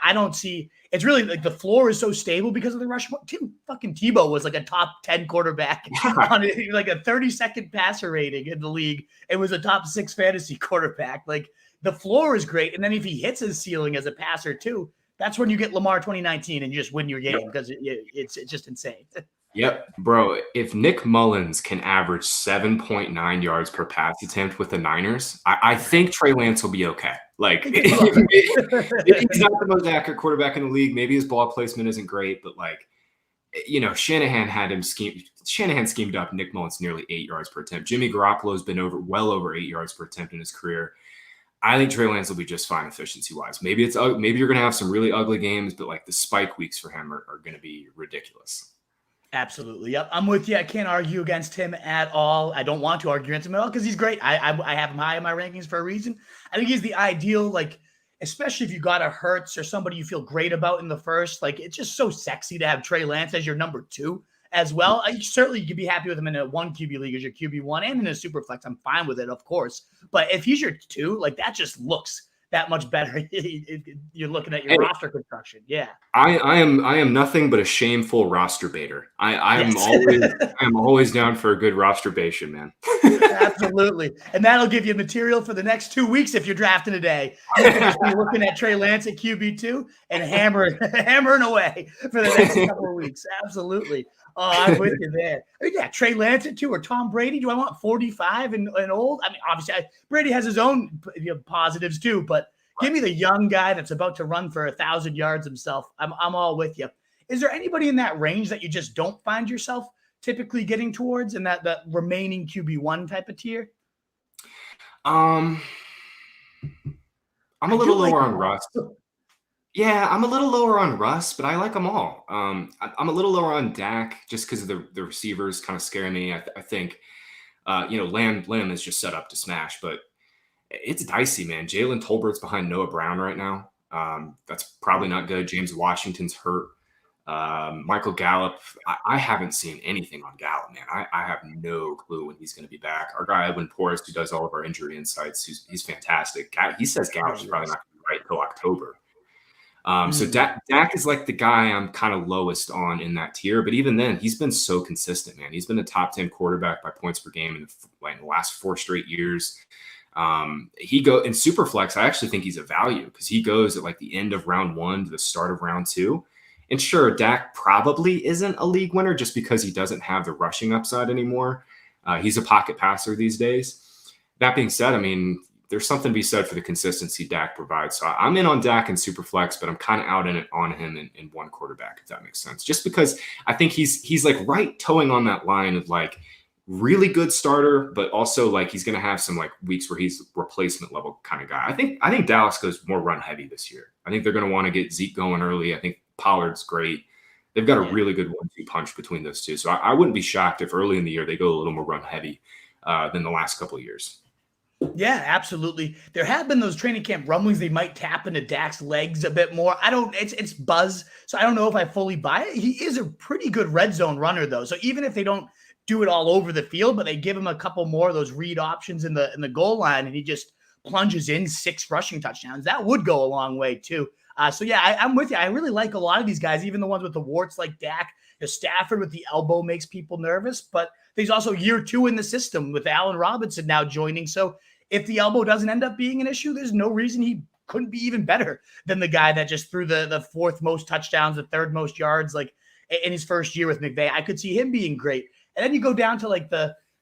I don't see. It's really like the floor is so stable because of the rush. Fucking Tebow was like a top 10 quarterback on like a 32nd passer rating in the league. It was a top 6 fantasy quarterback. Like, the floor is great, and then if he hits his ceiling as a passer too, that's when you get Lamar 2019 and you just win your game because it's just insane. Yep, bro. If Nick Mullins can average 7.9 yards per pass attempt with the Niners, I think Trey Lance will be okay. Like, he's not the most accurate quarterback in the league. Maybe his ball placement isn't great, but like, Shanahan schemed up Nick Mullins nearly 8 yards per attempt. Jimmy Garoppolo's been well over 8 yards per attempt in his career. I think Trey Lance will be just fine efficiency-wise. Maybe you're going to have some really ugly games, but like the spike weeks for him are going to be ridiculous. Absolutely. Yep. I'm with you. I can't argue against him at all. I don't want to argue against him at all because he's great. I have him high in my rankings for a reason. I think he's the ideal, like, especially if you got a Hurts or somebody you feel great about in the first. Like, it's just so sexy to have Trey Lance as your number 2 as well. Certainly, you could be happy with him in a 1 QB league as your QB1 and in a super flex. I'm fine with it, of course. But if he's your 2, like, that just looks that much better. You're looking at your roster construction. Yeah. I am nothing but a shameful roster baiter. I am always down for a good roster bation, man. Absolutely. And that'll give you material for the next 2 weeks if you're drafting today. You can just be looking at Trey Lance at QB2 and hammering away for the next couple of weeks. Absolutely. Oh, I'm with you there. Yeah, Trey Lance at 2 or Tom Brady. Do I want 45 and old? I mean, obviously, Brady has his own positives too, but give me the young guy that's about to run for 1,000 yards himself. I'm all with you. Is there anybody in that range that you just don't find yourself typically getting towards in that remaining QB1 type of tier? I'm a little lower on Russ. Yeah, I'm a little lower on Russ, but I like them all. I'm a little lower on Dak just because of the receivers kind of scare me. I think, Lamb is just set up to smash, but it's dicey, man. Jalen Tolbert's behind Noah Brown right now. That's probably not good. James Washington's hurt. Michael Gallup, I haven't seen anything on Gallup, man. I have no clue when he's going to be back. Our guy, Edwin Porras, who does all of our injury insights, he's fantastic. He says Gallup's probably not going to be right until October. So Dak is like the guy I'm kind of lowest on in that tier. But even then, he's been so consistent, man. He's been a top 10 quarterback by points per game in the last 4 straight years. He go in Superflex. I actually think he's a value because he goes at like the end of round 1 to the start of round 2. And sure, Dak probably isn't a league winner just because he doesn't have the rushing upside anymore. He's a pocket passer these days. That being said, I mean, there's something to be said for the consistency Dak provides. So I'm in on Dak and Superflex, but I'm kind of out on him in one quarterback, if that makes sense. Just because I think he's like right towing on that line of like really good starter, but also like he's going to have some like weeks where he's replacement level kind of guy. I think Dallas goes more run heavy this year. I think they're going to want to get Zeke going early. I think Pollard's great. They've got a really good 1-2 punch between those two. So I wouldn't be shocked if early in the year they go a little more run heavy than the last couple of years. Yeah, absolutely. There have been those training camp rumblings they might tap into Dak's legs a bit more. It's buzz, so I don't know if I fully buy it. He is a pretty good red zone runner, though. So even if they don't do it all over the field, but they give him a couple more of those read options in the goal line, and he just plunges in 6 rushing touchdowns, that would go a long way too. So yeah, I'm with you. I really like a lot of these guys, even the ones with the warts like Dak. Stafford with the elbow makes people nervous, but he's also year 2 in the system with Allen Robinson now joining. So if the elbow doesn't end up being an issue, there's no reason he couldn't be even better than the guy that just threw the 4th most touchdowns, the 3rd most yards, like in his first year with McVay. I could see him being great. And then you go down to like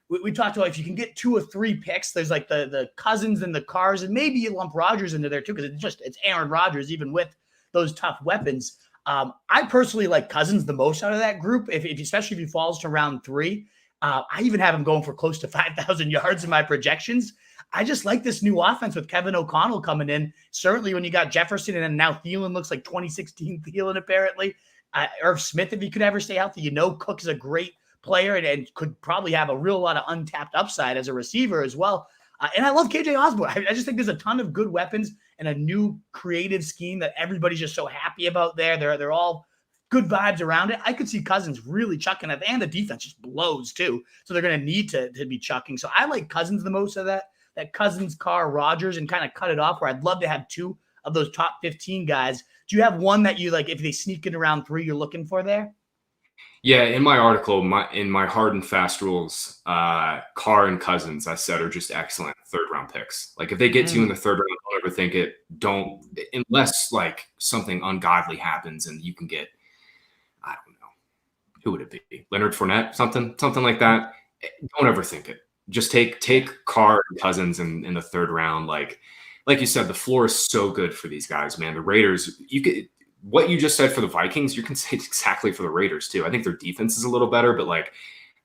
we talked about if you can get 2 or 3 picks, there's like the Cousins and the Cars, and maybe you lump Rodgers into there too, because it's Aaron Rodgers, even with those tough weapons. I personally like Cousins the most out of that group, especially if he falls to round 3. I even have him going for close to 5,000 yards in my projections. I just like this new offense with Kevin O'Connell coming in. Certainly when you got Jefferson and then now Thielen looks like 2016 Thielen apparently. Irv Smith, if he could ever stay healthy, Cook is a great player and could probably have a real lot of untapped upside as a receiver as well. And I love KJ Osborne. I just think there's a ton of good weapons and a new creative scheme that everybody's just so happy about there. They're all good vibes around it. I could see Cousins really chucking it, and the defense just blows too. So they're going to need to be chucking. So I like Cousins the most of that Cousins, Carr, Rodgers, and kind of cut it off where I'd love to have 2 of those top 15 guys. Do you have one that you like, if they sneak in around 3, you're looking for there? Yeah, in my article, in my hard and fast rules, Carr and Cousins, I said, are just excellent 3rd-round picks. Like, if they get to you in the 3rd round, don't overthink it. Unless, like, something ungodly happens and you can get, I don't know, who would it be? Leonard Fournette, something like that. Don't overthink it. Just take Carr and Cousins in the 3rd round. Like you said, the floor is so good for these guys, man. The Raiders, what you just said for the Vikings, you can say exactly for the Raiders too. I think their defense is a little better, but like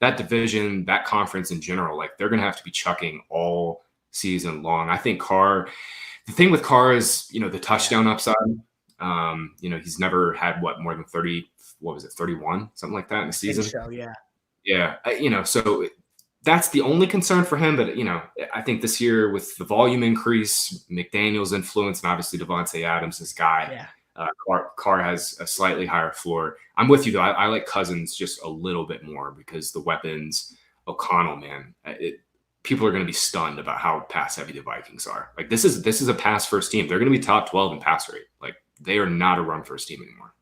that division, that conference in general, like they're going to have to be chucking all season long. I think Carr, the thing with Carr is, the touchdown upside. He's never had more than 30, 31, something like that in the season. So, yeah. Yeah. So that's the only concern for him. But, I think this year with the volume increase, McDaniel's influence, and obviously Devontae Adams, this guy, Carr has a slightly higher floor. I'm with you, though. I like Cousins just a little bit more because the weapons, O'Connell, man, people are going to be stunned about how pass heavy the Vikings are. Like this is a pass first team. They're going to be top 12 in pass rate. Like they are not a run first team anymore.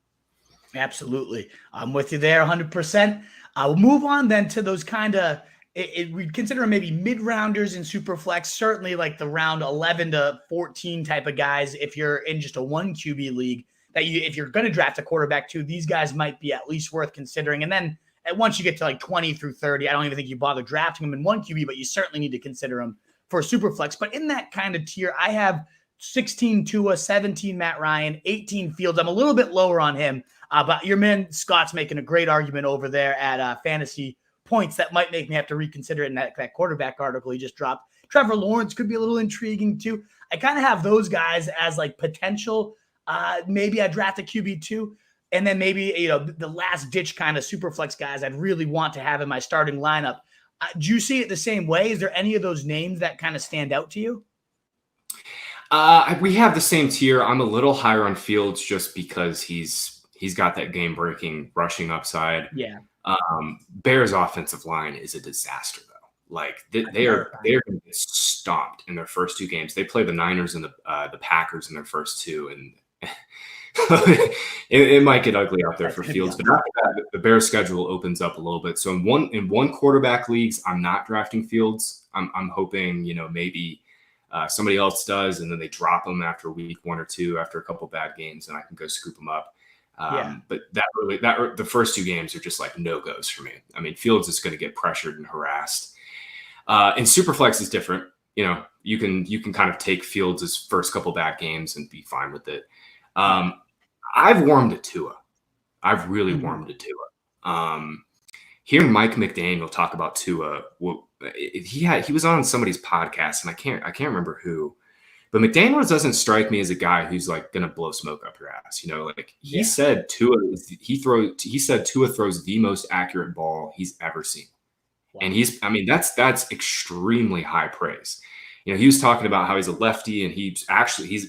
Absolutely. I'm with you there 100%. I'll move on then to those kind of, we'd consider maybe mid-rounders in Superflex, certainly like the round 11 to 14 type of guys. If you're in just a 1 QB league, if you're going to draft a quarterback too, these guys might be at least worth considering. And then once you get to like 20 through 30, I don't even think you bother drafting them in 1 QB, but you certainly need to consider them for Superflex. But in that kind of tier, I have 16 Tua, 17 Matt Ryan, 18 Fields. I'm a little bit lower on him, but your man Scott's making a great argument over there at Fantasy Points that might make me have to reconsider it in that quarterback article he just dropped. Trevor Lawrence could be a little intriguing too. I kind of have those guys as like potential. Maybe I draft a QB2, and then maybe the last ditch kind of Superflex guys I'd really want to have in my starting lineup. Do you see it the same way? Is there any of those names that kind of stand out to you? We have the same tier. I'm a little higher on Fields just because he's got that game-breaking rushing upside. Yeah. Bears' offensive line is a disaster, though. Like they're going to get stomped in their first 2 games. They play the Niners and the Packers in their first 2, and it might get ugly out there for Fields. But after that, the Bears' schedule opens up a little bit. So in one quarterback leagues, I'm not drafting Fields. I'm hoping maybe somebody else does, and then they drop him after week 1 or 2 after a couple bad games, and I can go scoop him up. But the first 2 games are just like no-goes for me. I mean, Fields is going to get pressured and harassed. And Superflex is different. You can kind of take Fields' first couple bad games and be fine with it. I've warmed to Tua. I've really warmed to Tua. Hearing Mike McDaniel talk about Tua, he was on somebody's podcast, and I can't remember who. But McDaniels doesn't strike me as a guy who's like going to blow smoke up your ass. He said Tua throws the most accurate ball he's ever seen. Wow. And that's extremely high praise. He was talking about how he's a lefty, and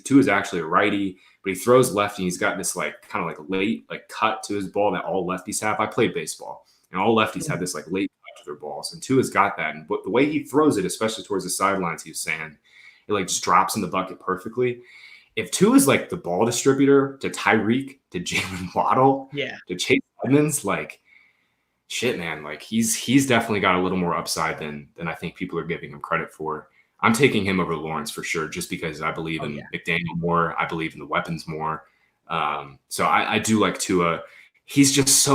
Tua's actually a righty, but he throws lefty, and he's got this like kind of like late like cut to his ball that all lefties have. I played baseball, and all lefties have this like late cut to their balls, and Tua's got that. And the way he throws it, especially towards the sidelines, he was saying, it like just drops in the bucket perfectly. If Tua is like the ball distributor to Tyreek, to Jalen Waddle, to Chase Edmonds, like shit, man, like he's definitely got a little more upside than I think people are giving him credit for. I'm taking him over Lawrence for sure, just because I believe in McDaniel more. I believe in the weapons more. So I do like Tua. He's just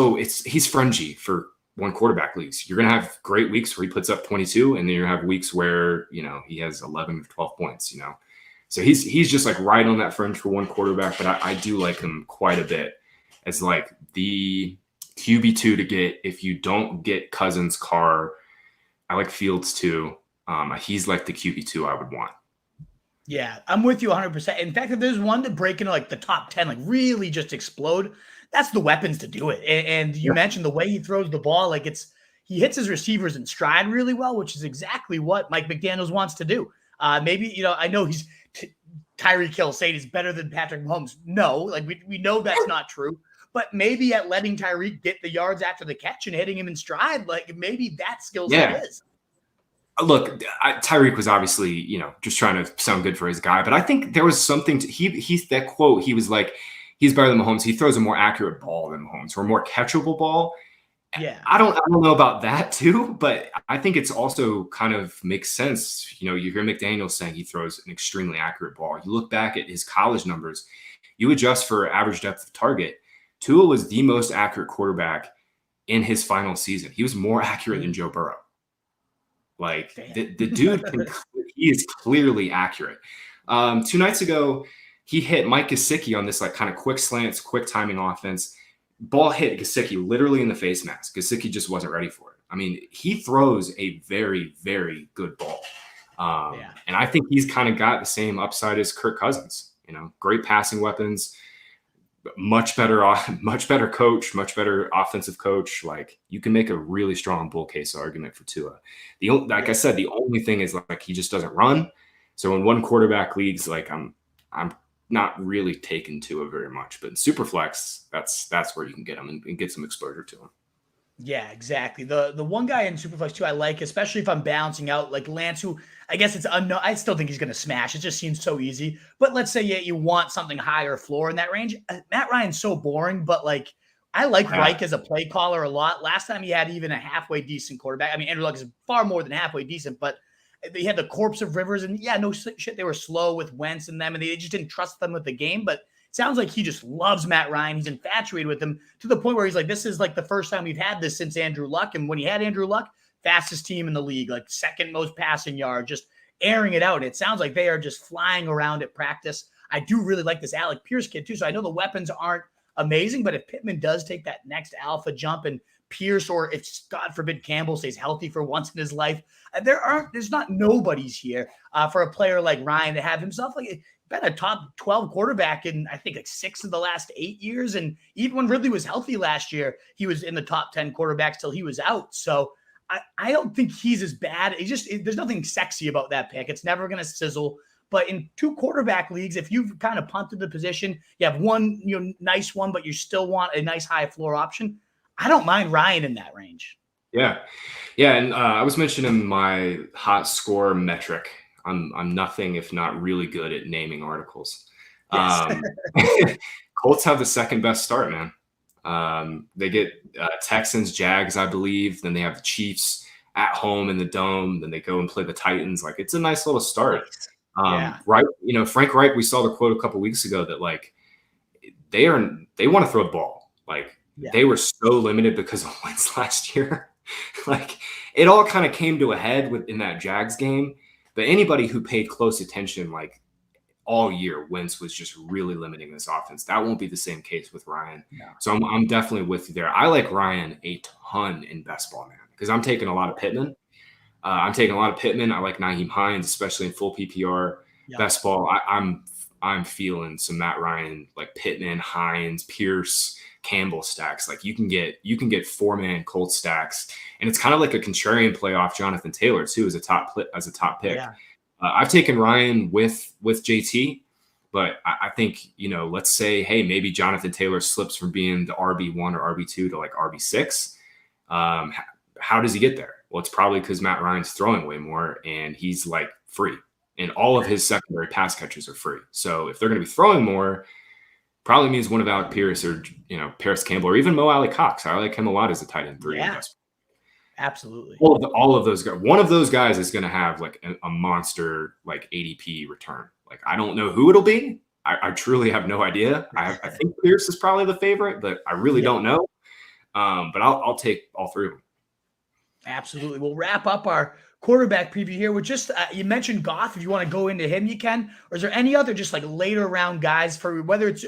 he's fringy for 1 quarterback leagues. You're going to have great weeks where he puts up 22, and then you're going to have weeks where, he has 11 or 12 points, So he's just like right on that fringe for 1 quarterback, but I do like him quite a bit as like the QB2 to get if you don't get Cousins, Carr. I like Fields too. He's like the QB2 I would want. Yeah, I'm with you 100%. In fact, if there's one to break into like the top 10, like really just explode, that's the weapons to do it. And you mentioned the way he throws the ball, like he hits his receivers in stride really well, which is exactly what Mike McDaniels wants to do. Maybe, I know he's Tyreek Hill saying he's better than Patrick Mahomes. No, like we know that's not true. But maybe at letting Tyreek get the yards after the catch and hitting him in stride, like maybe that skill set is. Look, Tyreek was obviously, just trying to sound good for his guy, but I think there was something to he's that quote. He was like, he's better than Mahomes. He throws a more accurate ball than Mahomes, or a more catchable ball. Yeah, I don't know about that too, but I think it's also kind of makes sense. You hear McDaniel saying he throws an extremely accurate ball. You look back at his college numbers, you adjust for average depth of target. Tua was the most accurate quarterback in his final season. He was more accurate than Joe Burrow. Like the dude, he is clearly accurate. 2 nights ago, he hit Mike Gesicki on this like kind of quick slants, quick timing offense. Ball hit Gesicki literally in the face mask. Gesicki just wasn't ready for it. I mean, he throws a very, very good ball. And I think he's kind of got the same upside as Kirk Cousins. Great passing weapons, much better coach, much better offensive coach. Like, you can make a really strong bull case argument for Tua. I said, the only thing is, like, he just doesn't run. So in one quarterback leagues, like, I'm not really taken Tua very much, but in Superflex, that's where you can get him and get some exposure to him. Yeah, exactly. The one guy in Superflex too I like, especially if I'm balancing out like Lance, who I guess it's unknown. I still think he's going to smash. It just seems so easy. But let's say you want something higher floor in that range. Matt Ryan's so boring, but like, I like Reich as a play caller a lot. Last time he had even a halfway decent quarterback. I mean, Andrew Luck is far more than halfway decent, but they had the corpse of Rivers, and no shit, they were slow with Wentz and them, and they just didn't trust them with the game. But it sounds like he just loves Matt Ryan. He's infatuated with him to the point where he's like, this is like the first time we've had this since Andrew Luck. And when he had Andrew Luck, fastest team in the league, like second most passing yard, just airing it out. It sounds like they are just flying around at practice. I do really like this Alec Pierce kid too. So I know the weapons aren't amazing, but if Pittman does take that next alpha jump and Pierce, or if God forbid Campbell stays healthy for once in his life, there's not nobodies here for a player like Ryan to have himself like been a top 12 quarterback in, I think, like 6 of the last 8 years. And even when Ridley was healthy last year, he was in the top 10 quarterbacks till he was out. So I don't think he's as bad. There's nothing sexy about that pick. It's never going to sizzle. But in 2 quarterback leagues, if you've kind of punted the position, you have one, nice one, but you still want a nice high floor option, I don't mind Ryan in that range. Yeah. And I was mentioning my hot score metric. I'm nothing if not really good at naming articles. Yes. Colts have the second best start, man. They get Texans, Jags, I believe. Then they have the Chiefs at home in the Dome. Then they go and play the Titans. Like, it's a nice little start. Right. Frank Reich, we saw the quote a couple weeks ago that, like, they want to throw the ball. Like, they were so limited because of Wentz last year. Like, it all kind of came to a head in that Jags game. But anybody who paid close attention, like, all year, Wentz was just really limiting this offense. That won't be the same case with Ryan. No. So I'm definitely with you there. I like Ryan a ton in best ball, man, because I'm taking a lot of Pittman. I like Nyheim Hines, especially in full PPR. Best ball, I'm feeling some Matt Ryan, like Pittman, Hines, Pierce, Campbell stacks. Like, you can get 4-man Colts stacks, and it's kind of like a contrarian play off Jonathan Taylor too as a top pick. Yeah. I've taken Ryan with JT, but I think, let's say, hey, maybe Jonathan Taylor slips from being the RB1 or RB2 to like RB6. How does he get there? Well, it's probably because Matt Ryan's throwing way more and he's like free, and all of his secondary pass catchers are free. So if they're going to be throwing more, probably means one of Alec Pierce or, Paris Campbell or even Mo Alley Cox. I like him a lot as a tight end 3. Yeah, absolutely. All of those guys. One of those guys is going to have like a monster like ADP return. Like, I don't know who it'll be. I truly have no idea. I think Pierce is probably the favorite, but I really don't know. But I'll take all 3 of them. Absolutely. We'll wrap up our quarterback preview here with just you mentioned Goff. If you want to go into him, you can. Or is there any other just like later round guys for whether it's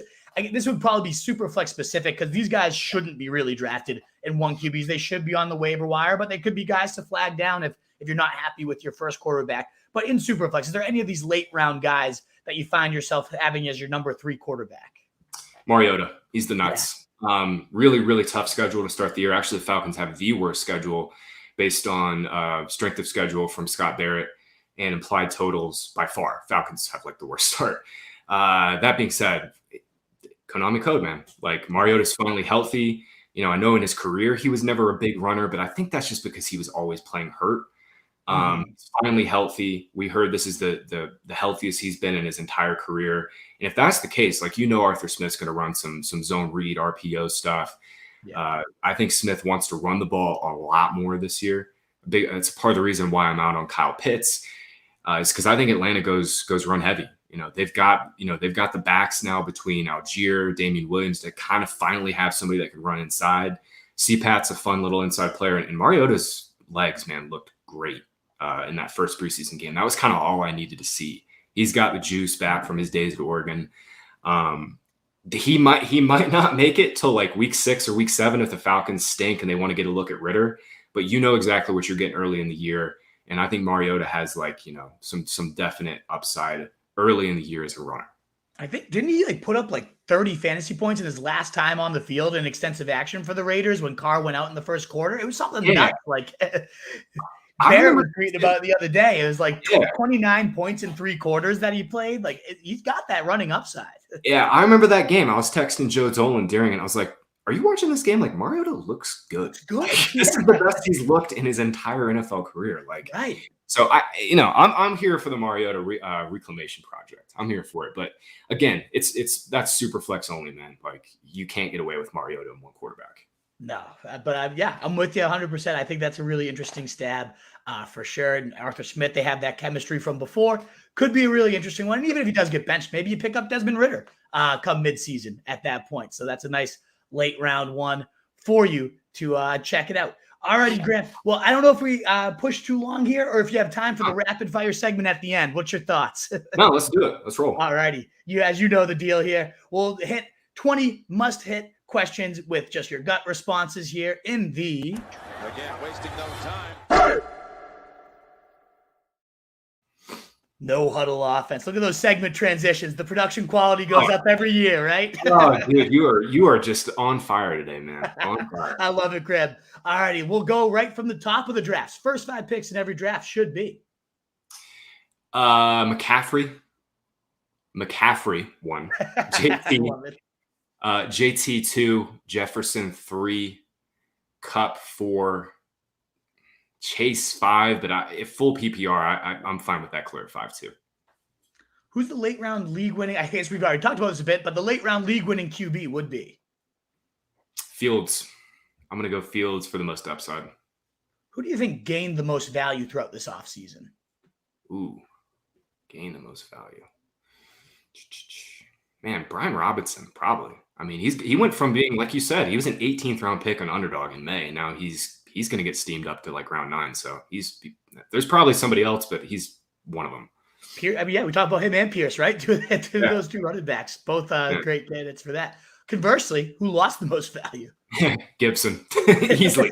this would probably be Superflex specific because these guys shouldn't be really drafted in 1 QBs. They should be on the waiver wire, but they could be guys to flag down if you're not happy with your first quarterback. But in Superflex, is there any of these late round guys that you find yourself having as your number 3 quarterback? Mariota. He's the nuts. Yeah. Really, really tough schedule to start the year. Actually, the Falcons have the worst schedule based on strength of schedule from Scott Barrett and implied totals by far. Falcons have like the worst start. That being said, Konami code, man. Like, Mariota's finally healthy. I know in his career he was never a big runner, but I think that's just because he was always playing hurt. He's finally healthy. We heard this is the healthiest he's been in his entire career. And if that's the case, like, Arthur Smith's going to run some zone read RPO stuff. Yeah. I think Smith wants to run the ball a lot more this year. It's part of the reason why I'm out on Kyle Pitts. Is because I think Atlanta goes run heavy. They've got the backs now between Algier, Damian Williams to kind of finally have somebody that can run inside. CPAT's a fun little inside player, and Mariota's legs, man, looked great in that first preseason game. That was kind of all I needed to see. He's got the juice back from his days at Oregon. He might not make it till like week 6 or week 7 if the Falcons stink and they want to get a look at Ritter, but exactly what you're getting early in the year. And I think Mariota has some definite upside early in the year as a runner. I think, didn't he put up 30 fantasy points in his last time on the field in extensive action for the Raiders when Carr went out in the first quarter? It was something nuts. Bear was tweeting about it the other day. It was 29 points in 3 quarters that he played. He's got that running upside. Yeah, I remember that game. I was texting Joe Dolan during it. I was like, are you watching this game? Mariota looks good. It's good. This is the best he's looked in his entire NFL career. Right. So I'm here for the Mariota reclamation project. I'm here for it. But again, that's super flex only, man. You can't get away with Mariota in one quarterback. No, but I'm with you 100%. I think that's a really interesting stab for sure. And Arthur Smith, they have that chemistry from before. Could be a really interesting one. And even if he does get benched, maybe you pick up Desmond Ridder come midseason at that point. So that's a nice late round one for you to check it out. All righty, Graham. Well, I don't know if we push too long here or if you have time for the rapid fire segment at the end. What's your thoughts? No, let's do it. Let's roll. All righty. As you know the deal here. We'll hit 20 must-hit questions with just your gut responses here in the... Again, wasting no time. No huddle offense. Look at those segment transitions. The production quality goes up every year, right? Oh, dude, you are just on fire today, man. On fire. I love it, Graham. All righty, we'll go right from the top of the drafts. First 5 picks in every draft should be McCaffrey 1, JT, JT 2, Jefferson 3, Kupp 4. Chase 5, but if full PPR, I'm fine with that clear at 5 too. Who's the late round league winning? I guess we've already talked about this a bit, but the late round league winning QB would be Fields. I'm going to go Fields for the most upside. Who do you think gained the most value throughout this offseason? Ooh, gained the most value. Man, Brian Robinson, probably. I mean, he went from being, like you said, he was an 18th round pick on underdog in May. And now he's going to get steamed up to round 9. So there's probably somebody else, but he's one of them. We talked about him and Pierce, right? Those 2 running backs, both great candidates for that. Conversely, who lost the most value? Gibson. Easily.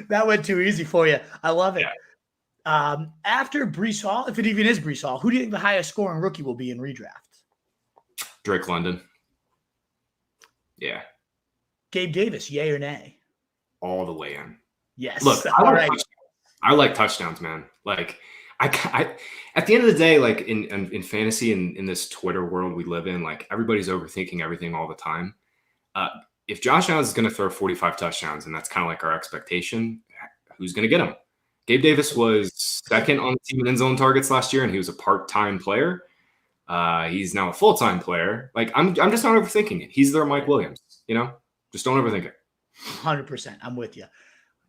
That went too easy for you. I love it. Yeah. After Breece Hall, if it even is Breece Hall, who do you think the highest scoring rookie will be in redraft? Drake London. Yeah. Gabe Davis, yay or nay? All the way in. Yes. Look, I like touchdowns, man. I at the end of the day, in fantasy and in this Twitter world we live in, everybody's overthinking everything all the time. If Josh Allen is going to throw 45 touchdowns, and that's kind of our expectation, who's going to get him? Gabe Davis was second on the team in end zone targets last year, and he was a part-time player. He's now a full-time player. I'm just not overthinking it. He's their Mike Williams, Just don't overthink it. 100%. I'm with you.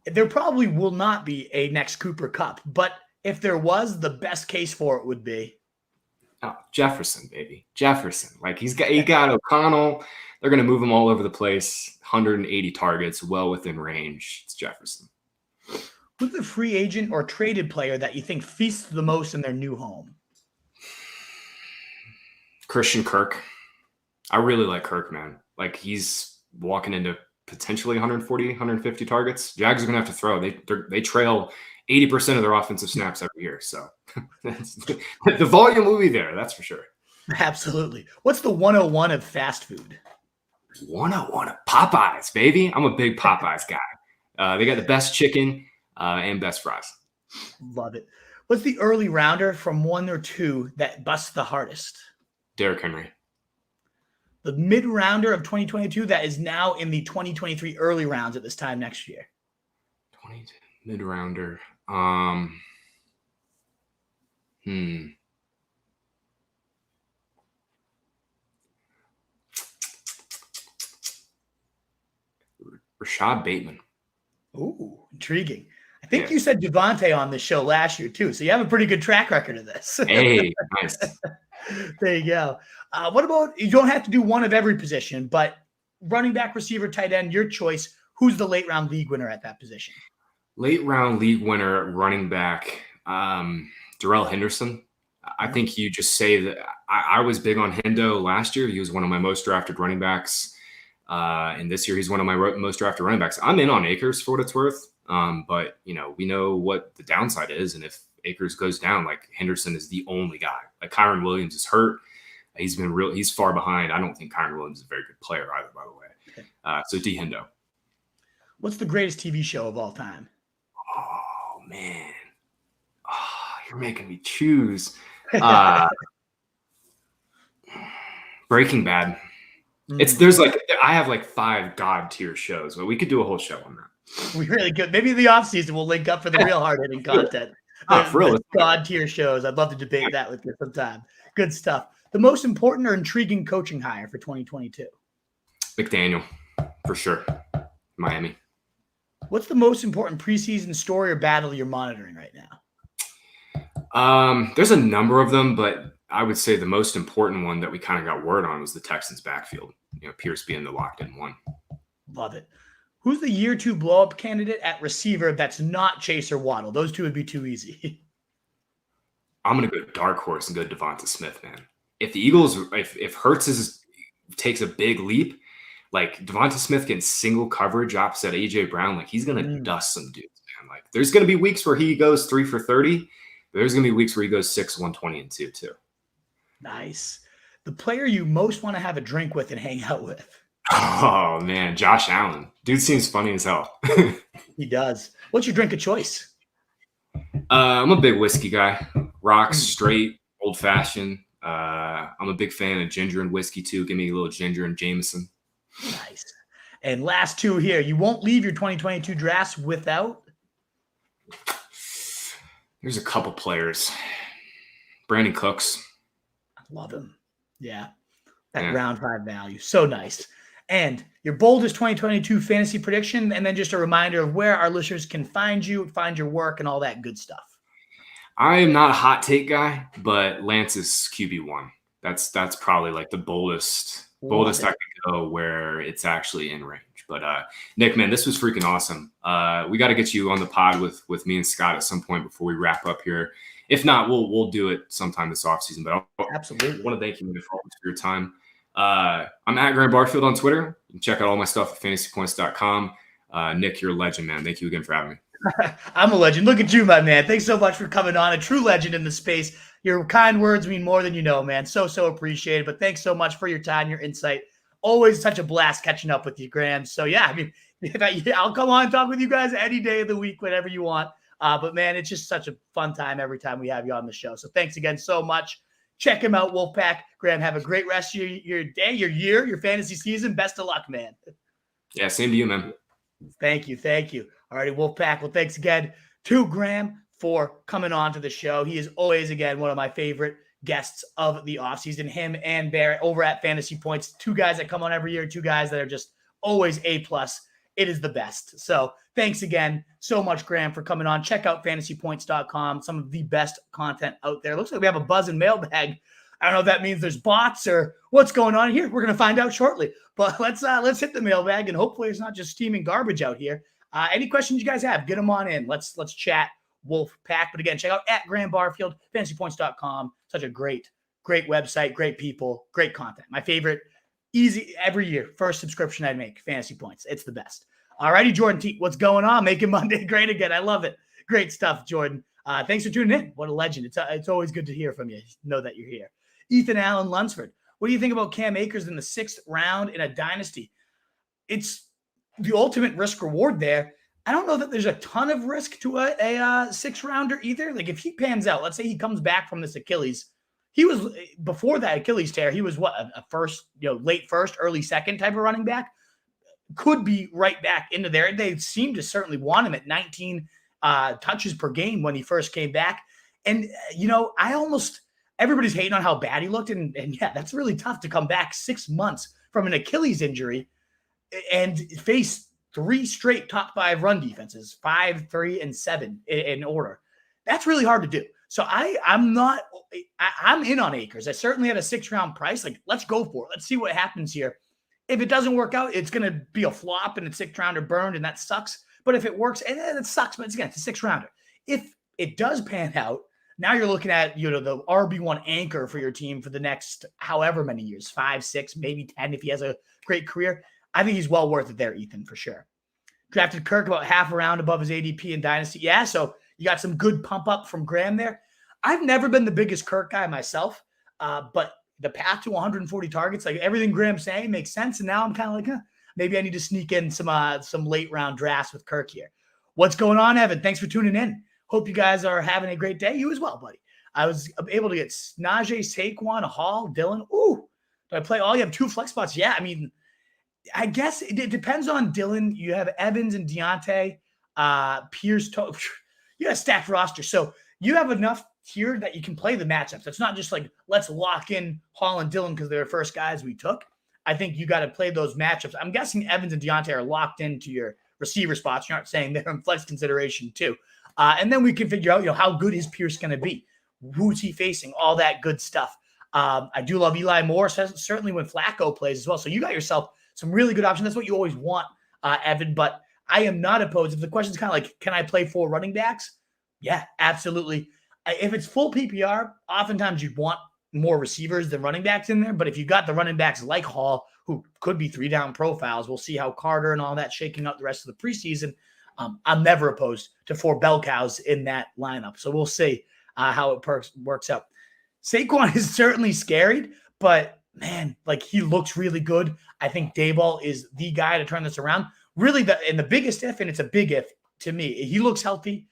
There probably will not be a next Cooper Kupp, but if there was, the best case for it would be Jefferson, baby. Jefferson. He got O'Connell. They're going to move him all over the place. 180 targets, well within range. It's Jefferson. Who's the free agent or traded player that you think feasts the most in their new home? Christian Kirk. I really like Kirk, man. He's walking into potentially 140, 150 targets. Jags are going to have to throw. They trail 80% of their offensive snaps every year. So the volume will be there. That's for sure. Absolutely. What's the 101 of fast food? 101 of Popeyes, baby. I'm a big Popeyes guy. They got the best chicken and best fries. Love it. What's the early rounder from 1 or 2 that busts the hardest? Derrick Henry. The mid-rounder of 2022 that is now in the 2023 early rounds at this time next year. Mid-rounder. Rashad Bateman. Ooh, intriguing. I think you said Devontae on this show last year too, so you have a pretty good track record of this. Hey, nice. There you go. What about, you don't have to do one of every position, but running back, receiver, tight end, your choice. Who's the late round league winner at that position? Late round league winner, running back, Darrell Henderson. I think you just say that I was big on Hendo last year. He was one of my most drafted running backs. And this year he's one of my most drafted running backs. I'm in on Akers for what it's worth. But, we know what the downside is. And if Akers goes down, like Henderson is the only guy. Like Kyron Williams is hurt. He's far behind. I don't think Kyron Williams is a very good player either, by the way. So D Hendo. What's the greatest TV show of all time? Oh, man. You're making me choose. Breaking Bad. I have like 5 God tier shows, but we could do a whole show on that. We really could. Maybe in the off season we'll link up for the real hard hitting content. For real. God tier shows. I'd love to debate that with you sometime. Good stuff. The most important or intriguing coaching hire for 2022? McDaniel, for sure. Miami. What's the most important preseason story or battle you're monitoring right now? There's a number of them, but I would say the most important one that we kind of got word on was the Texans backfield. Pierce being the locked-in one. Love it. Who's the year 2 blow-up candidate at receiver that's not Chase or Waddle? Those two would be too easy. I'm going to go dark horse and go Devonta Smith, man. If the Eagles, if Hurts takes a big leap, like Devonta Smith getting single coverage opposite A.J. Brown, like he's going to dust some dudes, man. Like there's going to be weeks where he goes 3 for 30. But there's going to be weeks where he goes 6, 120, and 2 too. Nice. The player you most want to have a drink with and hang out with? Oh, man. Josh Allen. Dude seems funny as hell. He does. What's your drink of choice? I'm a big whiskey guy. Rocks, straight, old-fashioned. I'm a big fan of ginger and whiskey too. Give me a little ginger and Jameson. Nice. And last 2 here. You won't leave your 2022 drafts without? There's a couple players. Brandon Cooks. I love him. Yeah. Round 5 value. So nice. And your boldest 2022 fantasy prediction, and then just a reminder of where our listeners can find you, find your work, and all that good stuff. I am not a hot take guy, but Lance is QB1. That's probably like the boldest I could go where it's actually in range. But Nick, man, this was freaking awesome. We got to get you on the pod with me and Scott at some point before we wrap up here. If not, we'll do it sometime this offseason. But Absolutely. I want to thank you for your time. I'm at Graham Barfield on Twitter. You can check out all my stuff at FantasyPoints.com. Nick, you're a legend, man. Thank you again for having me. I'm a legend. Look at you, my man. Thanks so much for coming on. A true legend in the space. Your kind words mean more than you know, man. So appreciated. But thanks so much for your time, your insight. Always such a blast catching up with you, Graham. So, yeah, I mean, I'll come on and talk with you guys any day of the week, whenever you want. But, man, it's just such a fun time every time we have you on the show. So thanks again so much. Check him out, Wolfpack. Graham, have a great rest of your day, your year, your fantasy season. Best of luck, man. Yeah, same to you, man. Thank you. All righty, Wolfpack. Well, thanks again to Graham for coming on to the show. He is always, again, one of my favorite guests of the offseason. Him and Barrett over at Fantasy Points. 2 guys that come on every year, 2 guys that are just always A+. It is the best. So thanks again so much, Graham, for coming on. Check out FantasyPoints.com. Some of the best content out there. Looks like we have a buzzing mailbag. I don't know if that means there's bots or what's going on here. We're going to find out shortly. But let's hit the mailbag, and hopefully it's not just steaming garbage out here. Any questions you guys have, get them on in. Let's chat, Wolfpack. But again, check out at Graham Barfield, FantasyPoints.com. Such a great website, great people, great content. My favorite, easy every year, first subscription I make, Fantasy Points. It's the best. All righty, Jordan T, what's going on? Making Monday great again. I love it. Great stuff, Jordan. Thanks for tuning in. What a legend. It's always good to hear from you. Know that you're here. Ethan Allen Lunsford. What do you think about Cam Akers in the 6th round in a dynasty? It's the ultimate risk reward there. I don't know that there's a ton of risk to a 6th rounder either. Like if he pans out, let's say he comes back from this Achilles. He was before that Achilles tear. He was what, a first, late first, early second type of running back. Could be right back into there. They seem to certainly want him at 19 touches per game when he first came back. And everybody's hating on how bad he looked. And yeah, that's really tough to come back 6 months from an Achilles injury and face 3 straight top 5 run defenses, 5, 3, and 7 in order. That's really hard to do. So I'm in on Akers. I certainly had a 6th round price. Like, let's go for it. Let's see what happens here. If it doesn't work out, it's going to be a flop and a 6th rounder burned, and that sucks. But if it works, and it sucks, but it's a 6th rounder. If it does pan out, now you're looking at, the RB1 anchor for your team for the next however many years, 5, 6, maybe 10, if he has a great career. I think he's well worth it there, Ethan, for sure. Drafted Kirk about half a round above his ADP in Dynasty. Yeah, so you got some good pump up from Graham there. I've never been the biggest Kirk guy myself, but the path to 140 targets, like everything Graham's saying, makes sense. And now I'm kind of like, maybe I need to sneak in some late round drafts with Kirk here. What's going on, Evan? Thanks for tuning in. Hope you guys are having a great day. You as well, buddy. I was able to get Najee, Saquon, Hall, Dylan. Ooh, do I play all? You have 2 flex spots. Yeah, I mean, I guess it depends on Dylan. You have Evans and Deontay, Pierce. You got a stacked roster. So you have enough here that you can play the matchups. It's not just like, let's lock in Hall and Dylan because they're the first guys we took. I think you got to play those matchups. I'm guessing Evans and Deontay are locked into your receiver spots. You're not saying they're in flex consideration too. And then we can figure out, how good is Pierce going to be? Who's he facing? All that good stuff. I do love Eli Moore, certainly when Flacco plays as well. So you got yourself some really good options. That's what you always want, Evan. But I am not opposed. If the question is kind of like, can I play 4 running backs? Yeah, absolutely. If it's full PPR, oftentimes you'd want more receivers than running backs in there. But if you got the running backs like Hall, who could be 3-down profiles, we'll see how Carter and all that shaking up the rest of the preseason. I'm never opposed to 4 bell cows in that lineup. So we'll see how it works out. Saquon is certainly scary, but man, like he looks really good. I think Dayball is the guy to turn this around. Really, the biggest if, and it's a big if to me, he looks healthy.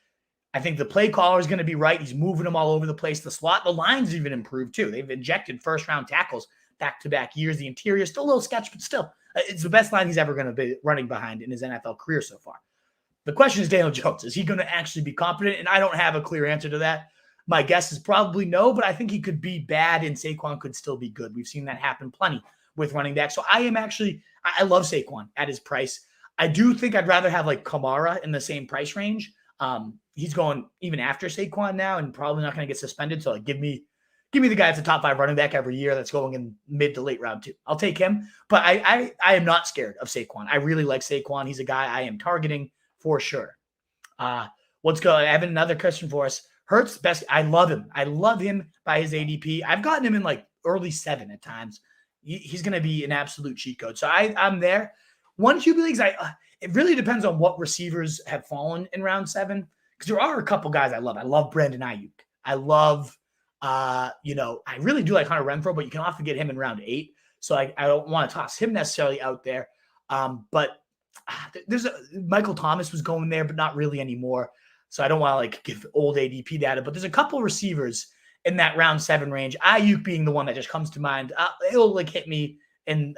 I think the play caller is going to be right. He's moving them all over the place. The slot, the line's even improved too. They've injected first-round tackles back-to-back years. The interior is still a little sketch, but still, it's the best line he's ever going to be running behind in his NFL career so far. The question is Daniel Jones. Is he going to actually be competent? And I don't have a clear answer to that. My guess is probably no, but I think he could be bad and Saquon could still be good. We've seen that happen plenty with running backs. So I love Saquon at his price. I do think I'd rather have like Kamara in the same price range. He's going even after Saquon now and probably not going to get suspended. So like, give me the guy that's a top 5 running back every year that's going in mid to late round 2. I'll take him, but I am not scared of Saquon. I really like Saquon. He's a guy I am targeting for sure. Let's go. Evan, another question for us. Hurts best. I love him. I love him by his ADP. I've gotten him in like early 7 at times. He's going to be an absolute cheat code. So I'm there. 1 QB leagues, it really depends on what receivers have fallen in round 7. Because there are a couple guys I love. I love Brandon Ayuk. I love, I really do like Hunter Renfrow, but you can often get him in round 8. So I don't want to toss him necessarily out there. But there's Michael Thomas was going there, but not really anymore. So I don't want to like give old ADP data, but there's a couple receivers in that round 7 range. Ayuk being the one that just comes to mind. It'll like hit me in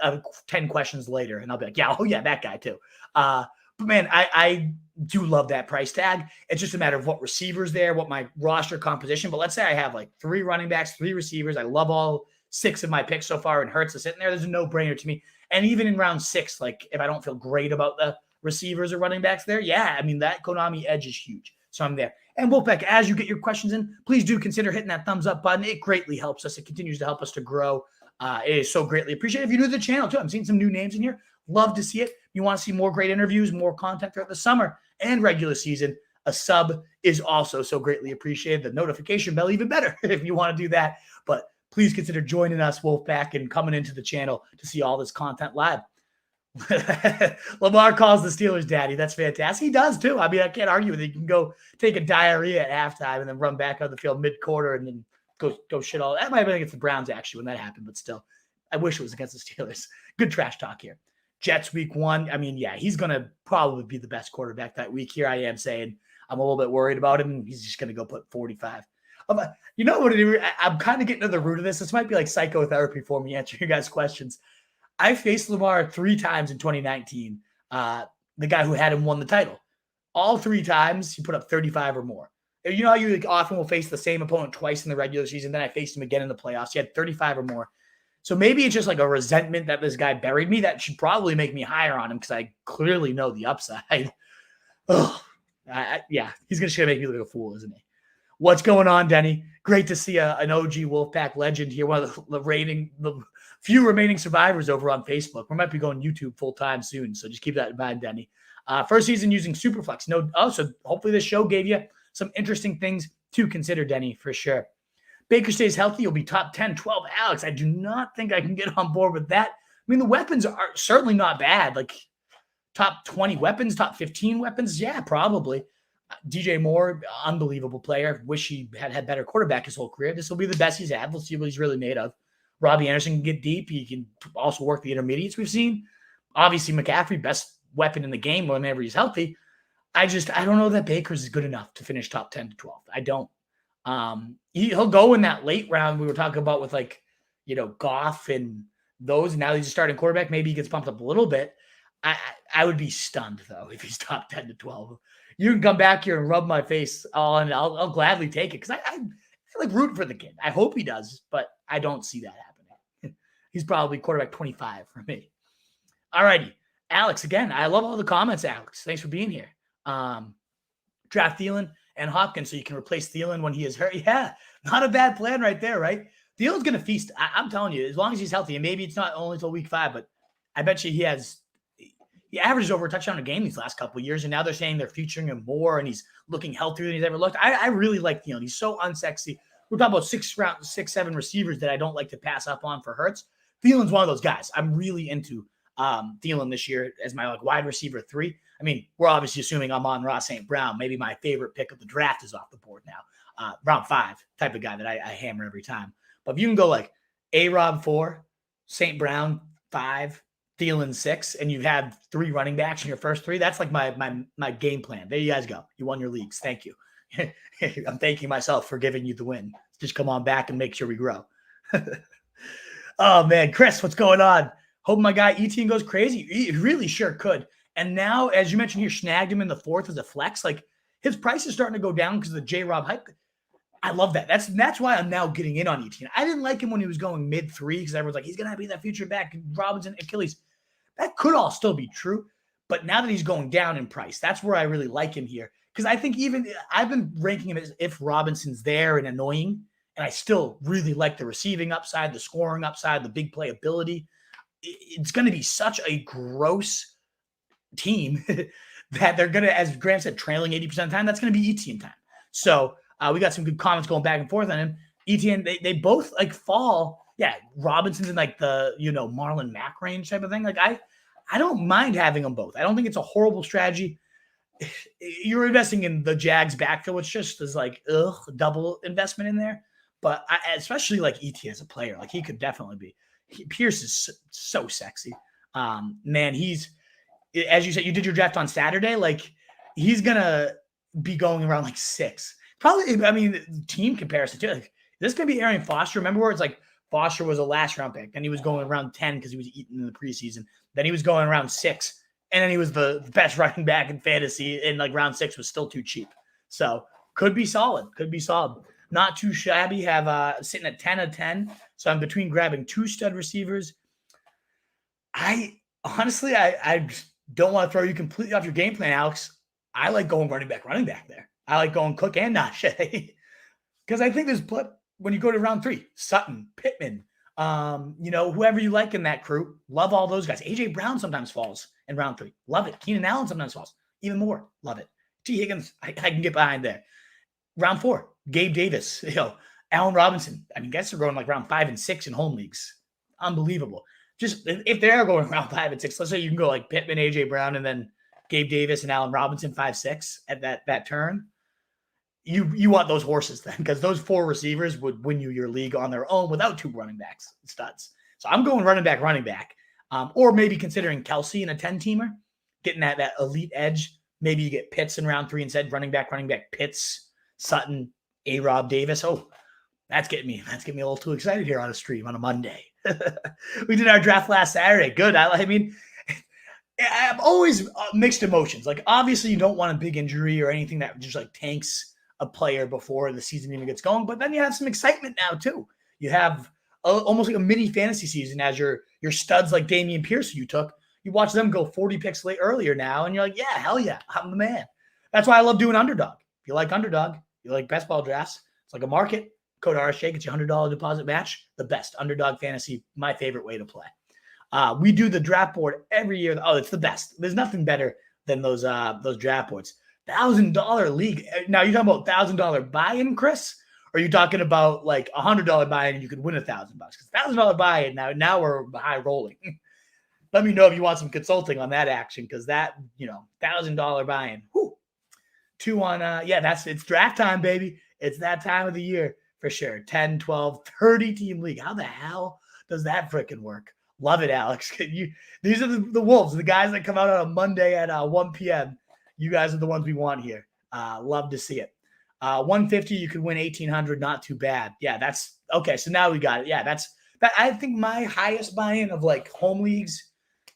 10 questions later, and I'll be like, yeah, that guy too. But man, I do love that price tag. It's just a matter of what receivers there, what my roster composition. But let's say I have like 3 running backs, 3 receivers. I love all 6 of my picks so far, and Hurts is sitting there. There's a no-brainer to me. And even in round 6, like if I don't feel great about the receivers or running backs there, yeah, I mean that Konami edge is huge. So I'm there. And Wolfpack, as you get your questions in, please do consider hitting that thumbs up button. It greatly helps us. It continues to help us to grow. It is so greatly appreciated. If you're new to the channel too, I'm seeing some new names in here. Love to see it. You want to see more great interviews, more content throughout the summer and regular season. A sub is also so greatly appreciated. The notification bell, even better if you want to do that. But please consider joining us, Wolfpack, and coming into the channel to see all this content live. Lamar calls the Steelers daddy. That's fantastic. He does too. I mean, I can't argue with it. You can go take a diarrhea at halftime and then run back on the field mid-quarter and then go shit all. That might have been against the Browns actually when that happened, but still, I wish it was against the Steelers. Good trash talk here. Jets week 1. I mean, yeah, he's going to probably be the best quarterback that week. Here I am saying I'm a little bit worried about him. He's just going to go put 45. You know what? I'm kind of getting to the root of this. This might be like psychotherapy for me answering you guys' questions. I faced Lamar 3 times in 2019. The guy who had him won the title. All 3 times, he put up 35 or more. You know how you often will face the same opponent twice in the regular season? Then I faced him again in the playoffs. He had 35 or more. So maybe it's just like a resentment that this guy buried me. That should probably make me higher on him because I clearly know the upside. Yeah, he's just going to make me look like a fool, isn't he? What's going on, Denny? Great to see an OG Wolfpack legend here. One of the few remaining survivors over on Facebook. We might be going YouTube full time soon, so just keep that in mind, Denny. First season using Superflex. So hopefully this show gave you some interesting things to consider, Denny, for sure. Baker stays healthy. You'll be top 10, 12. Alex, I do not think I can get on board with that. I mean, the weapons are certainly not bad. Like top 20 weapons, top 15 weapons? Yeah, probably. DJ Moore, unbelievable player. Wish he had better quarterback his whole career. This will be the best he's had. We'll see what he's really made of. Robbie Anderson can get deep. He can also work the intermediates we've seen. Obviously, McCaffrey, best weapon in the game whenever he's healthy. I don't know that Baker's is good enough to finish top 10 to 12. I don't. He'll go in that late round we were talking about with Goff and those. And now he's a starting quarterback. Maybe he gets pumped up a little bit. I would be stunned, though, if he's top 10 to 12. You can come back here and rub my face and I'll gladly take it because I like root for the kid. I hope he does, but I don't see that happening. He's probably quarterback 25 for me. All righty. Alex, again, I love all the comments, Alex. Thanks for being here. Draft Thielen and Hopkins so you can replace Thielen when he is hurt. Yeah, not a bad plan right there, right? Thielen's going to feast. I'm telling you, as long as he's healthy, and maybe it's not only until week 5, but I bet you he averages over a touchdown a game these last couple of years, and now they're saying they're featuring him more, and he's looking healthier than he's ever looked. I really like Thielen. He's so unsexy. We're talking about 6, 7 receivers that I don't like to pass up on for Hurts. Thielen's one of those guys. I'm really into Thielen this year as my wide receiver 3. I mean, we're obviously assuming I'm on Ross St. Brown. Maybe my favorite pick of the draft is off the board now. Round 5 type of guy that I hammer every time. But if you can go like A-Rob 4, St. Brown 5, Thielen 6, and you have 3 running backs in your first 3, that's like my game plan. There you guys go. You won your leagues. Thank you. I'm thanking myself for giving you the win. Just come on back and make sure we grow. Oh, man. Chris, what's going on? Hope my guy Etienne goes crazy. He really sure could. And now, as you mentioned here, snagged him in the 4th as a flex. Like, his price is starting to go down because of the J-Rob hype. I love that. That's why I'm now getting in on Etienne. I didn't like him when he was going mid-3 because everyone's like, he's going to be that future back. Robinson, Achilles. That could all still be true. But now that he's going down in price, that's where I really like him here. Because I think I've been ranking him as if Robinson's there and annoying. And I still really like the receiving upside, the scoring upside, the big play ability. It's going to be such a gross team that they're going to, as Graham said, trailing 80% of the time, that's going to be Etienne time. So we got some good comments going back and forth on him. Etienne, they both like fall. Yeah, Robinson's in like the, Marlon Mack range type of thing. Like I don't mind having them both. I don't think it's a horrible strategy. You're investing in the Jags backfield, which just is like, double investment in there. But especially like Etienne as a player, like he could definitely be. Pierce is so sexy. Man, he's, as you said, you did your draft on Saturday. Like he's going to be going around like 6. Probably, I mean, team comparison too. Like, this could be Arian Foster. Remember where it's like Foster was a last round pick. Then he was going around 10 because he was eaten in the preseason. Then he was going around 6. And then he was the best running back in fantasy. And like round 6 was still too cheap. So could be solid. Not too shabby. Have sitting at 10 of 10. So I'm between grabbing 2 stud receivers. I honestly don't want to throw you completely off your game plan, Alex. I like going running back there. I like going Cook and Najee. Because I think there's when you go to round 3, Sutton, Pittman, whoever you like in that crew, love all those guys. AJ Brown sometimes falls in round 3. Love it. Keenan Allen sometimes falls. Even more. Love it. T. Higgins, I can get behind there. Round 4, Gabe Davis, Allen Robinson. I mean, guys are going like round 5 and 6 in home leagues. Unbelievable. Just if they are going around 5 and 6, let's say you can go like Pittman, AJ Brown, and then Gabe Davis and Allen Robinson 5-6 at that turn. You want those horses then, because those 4 receivers would win you your league on their own without 2 running backs, studs. So I'm going running back, or maybe considering Kelsey in a 10-teamer, getting that elite edge. Maybe you get Pitts in round 3 instead, running back, Pitts, Sutton, A-Rob, Davis. Oh, that's getting me a little too excited here on a stream on a Monday. We did our draft last Saturday. Good. I mean, I'm always mixed emotions. Like, obviously, you don't want a big injury or anything that just like tanks a player before the season even gets going. But then you have some excitement now too. You have almost like a mini fantasy season as your studs like Damian Pierce who you took. You watch them go 40 picks earlier now, and you're like, yeah, hell yeah, I'm the man. That's why I love doing underdog. If you like underdog, you like best ball drafts. It's like a market. Code RSJ gets you $100 deposit match. The best underdog fantasy, my favorite way to play. We do the draft board every year. Oh, it's the best. There's nothing better than those draft boards. $1,000 league. Now you're talking about $1,000 buy-in, Chris? Or are you talking about like $100 buy-in and you could win $1,000? Because $1,000 buy-in now we're high rolling. let me know if you want some consulting on that action, because that, $1,000 buy-in. Whew. 2 on, it's draft time, baby. It's that time of the year for sure. 10, 12, 30 team league. How the hell does that freaking work? Love it, Alex. These are the Wolves, the guys that come out on a Monday at 1 p.m. You guys are the ones we want here. Love to see it. 150, you could win 1,800. Not too bad. Yeah, that's okay. So now we got it. Yeah, I think my highest buy-in of like home leagues,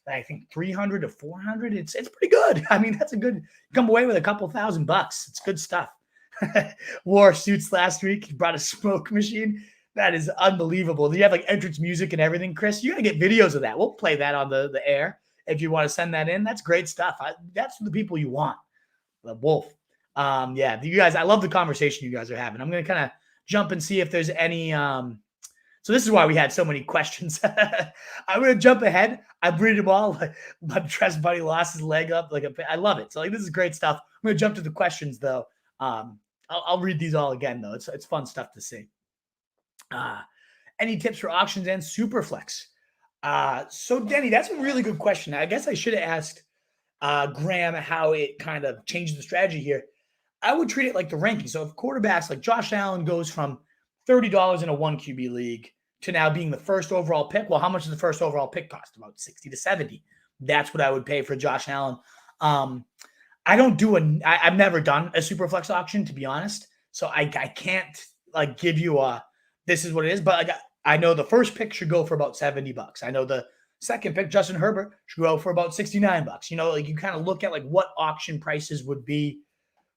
I think 300 to 400. It's pretty good. I mean, that's a good. Come away with a couple $1,000. It's good stuff. Wore suits last week. He brought a smoke machine. That is unbelievable. You have like entrance music and everything, Chris. You got to get videos of that. We'll play that on the air if you want to send that in. That's great stuff. That's the people you want. The Wolf. You guys, I love the conversation you guys are having. I'm going to kind of jump and see if there's any. So this is why we had so many questions. I'm going to jump ahead. I'm reading them all. My trust buddy lost his leg up. I love it. So this is great stuff. I'm going to jump to the questions though. I'll read these all again though. It's fun stuff to see. Any tips for auctions and Superflex? So Denny, that's a really good question. I guess I should have asked Graham how it kind of changed the strategy here. I would treat it like the ranking. So if quarterbacks like Josh Allen goes from $30 in a 1 QB league to now being the first overall pick, well, how much does the first overall pick cost? About 60 to 70. That's what I would pay for Josh Allen. I've never done a Superflex auction, to be honest. So I can't give you this is what it is, but I know the first pick should go for about $70. I know the second pick, Justin Herbert, should go for about $69. You kind of look at what auction prices would be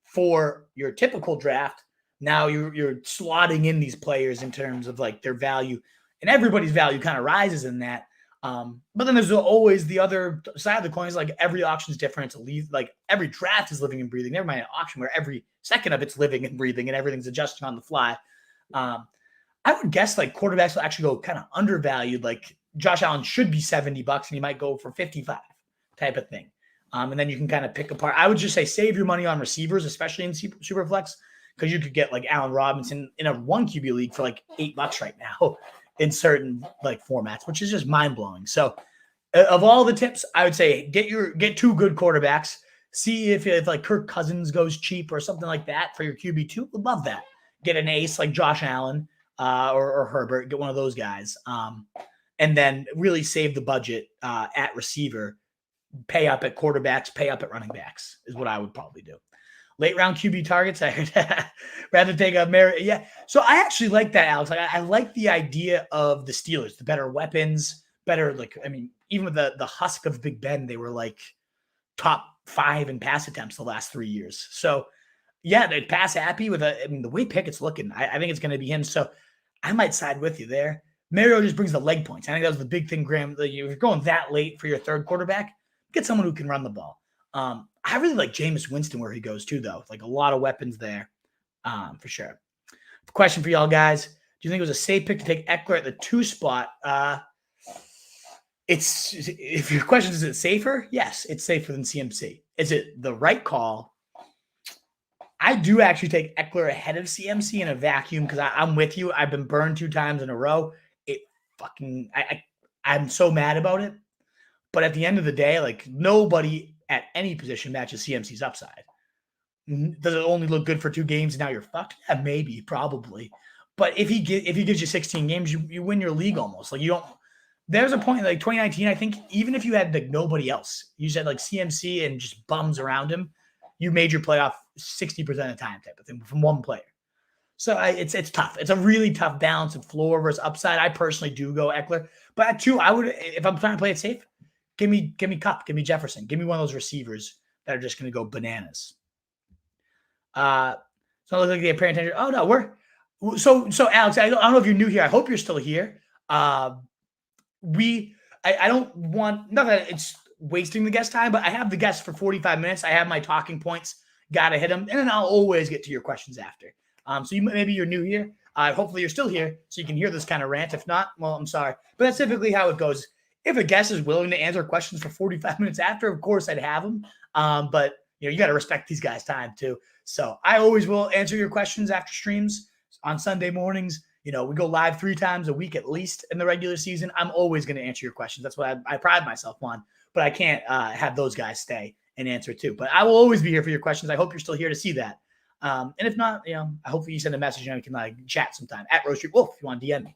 for your typical draft. Now you're slotting in these players in terms of their value, and everybody's value kind of rises in that. But then there's always the other side of the coin is every auction is different. Every draft is living and breathing. Never mind an auction where every second of it's living and breathing and everything's adjusting on the fly. I would guess quarterbacks will actually go kind of undervalued. Josh Allen should be $70 and he might go for 55 type of thing. And then you can kind of pick apart. I would just say save your money on receivers, especially in Superflex, because you could get Allen Robinson in a 1 QB league for $8 right now in certain formats, which is just mind blowing. So of all the tips, I would say get 2 good quarterbacks. See if Kirk Cousins goes cheap or something like that for your QB2. Would love that. Get an ace like Josh Allen or Herbert. Get one of those guys. And then really save the budget at receiver. Pay up at quarterbacks. Pay up at running backs is what I would probably do. Late round QB targets, I'd rather take a merit. Yeah. So I actually like that, Alex. I like the idea of the Steelers, the better weapons, better, even with the husk of Big Ben, they were top 5 in pass attempts the last 3 years. So yeah, they pass happy with the way Pickett's looking, I think it's going to be him. So I might side with you there. Mario just brings the leg points. I think that was the big thing, Graham. If you're going that late for your third quarterback, get someone who can run the ball. I really like Jameis Winston where he goes too, though. A lot of weapons there, for sure. Question for y'all guys: do you think it was a safe pick to take Eckler at the 2 spot? If your question is it safer? Yes, it's safer than CMC. Is it the right call? I do actually take Eckler ahead of CMC in a vacuum because I'm with you. I've been burned 2 times in a row. I'm so mad about it. But at the end of the day, nobody at any position matches CMC's upside. Does it only look good for 2 games and now you're fucked? Yeah, maybe, probably. But if he gives you 16 games, you win your league almost. You don't. There's a point 2019. I think even if you had nobody else, you said CMC and just bums around him, you made your playoff 60% of the time type of thing from one player. So it's tough. It's a really tough balance of floor versus upside. I personally do go Eckler, but at 2, I would, if I'm trying to play it safe, give me Kupp, give me Jefferson, give me one of those receivers that are just going to go bananas. So it looks like the apparent attention. Oh no, so Alex, I don't know if you're new here. I hope you're still here. I don't want, not that it's wasting the guest time, but I have the guest for 45 minutes. I have my talking points, got to hit them, and then I'll always get to your questions after. So maybe you're new here. Hopefully you're still here so you can hear this kind of rant. If not, well, I'm sorry. But that's typically how it goes. If a guest is willing to answer questions for 45 minutes after, of course I'd have them. But you got to respect these guys' time too. So I always will answer your questions after streams on Sunday mornings. We go live 3 times a week at least in the regular season. I'm always going to answer your questions. That's what I pride myself on. But I can't have those guys stay and answer too. But I will always be here for your questions. I hope you're still here to see that. And if not, I hope you send a message and we can chat sometime at Rose Street Wolf if you want to DM me.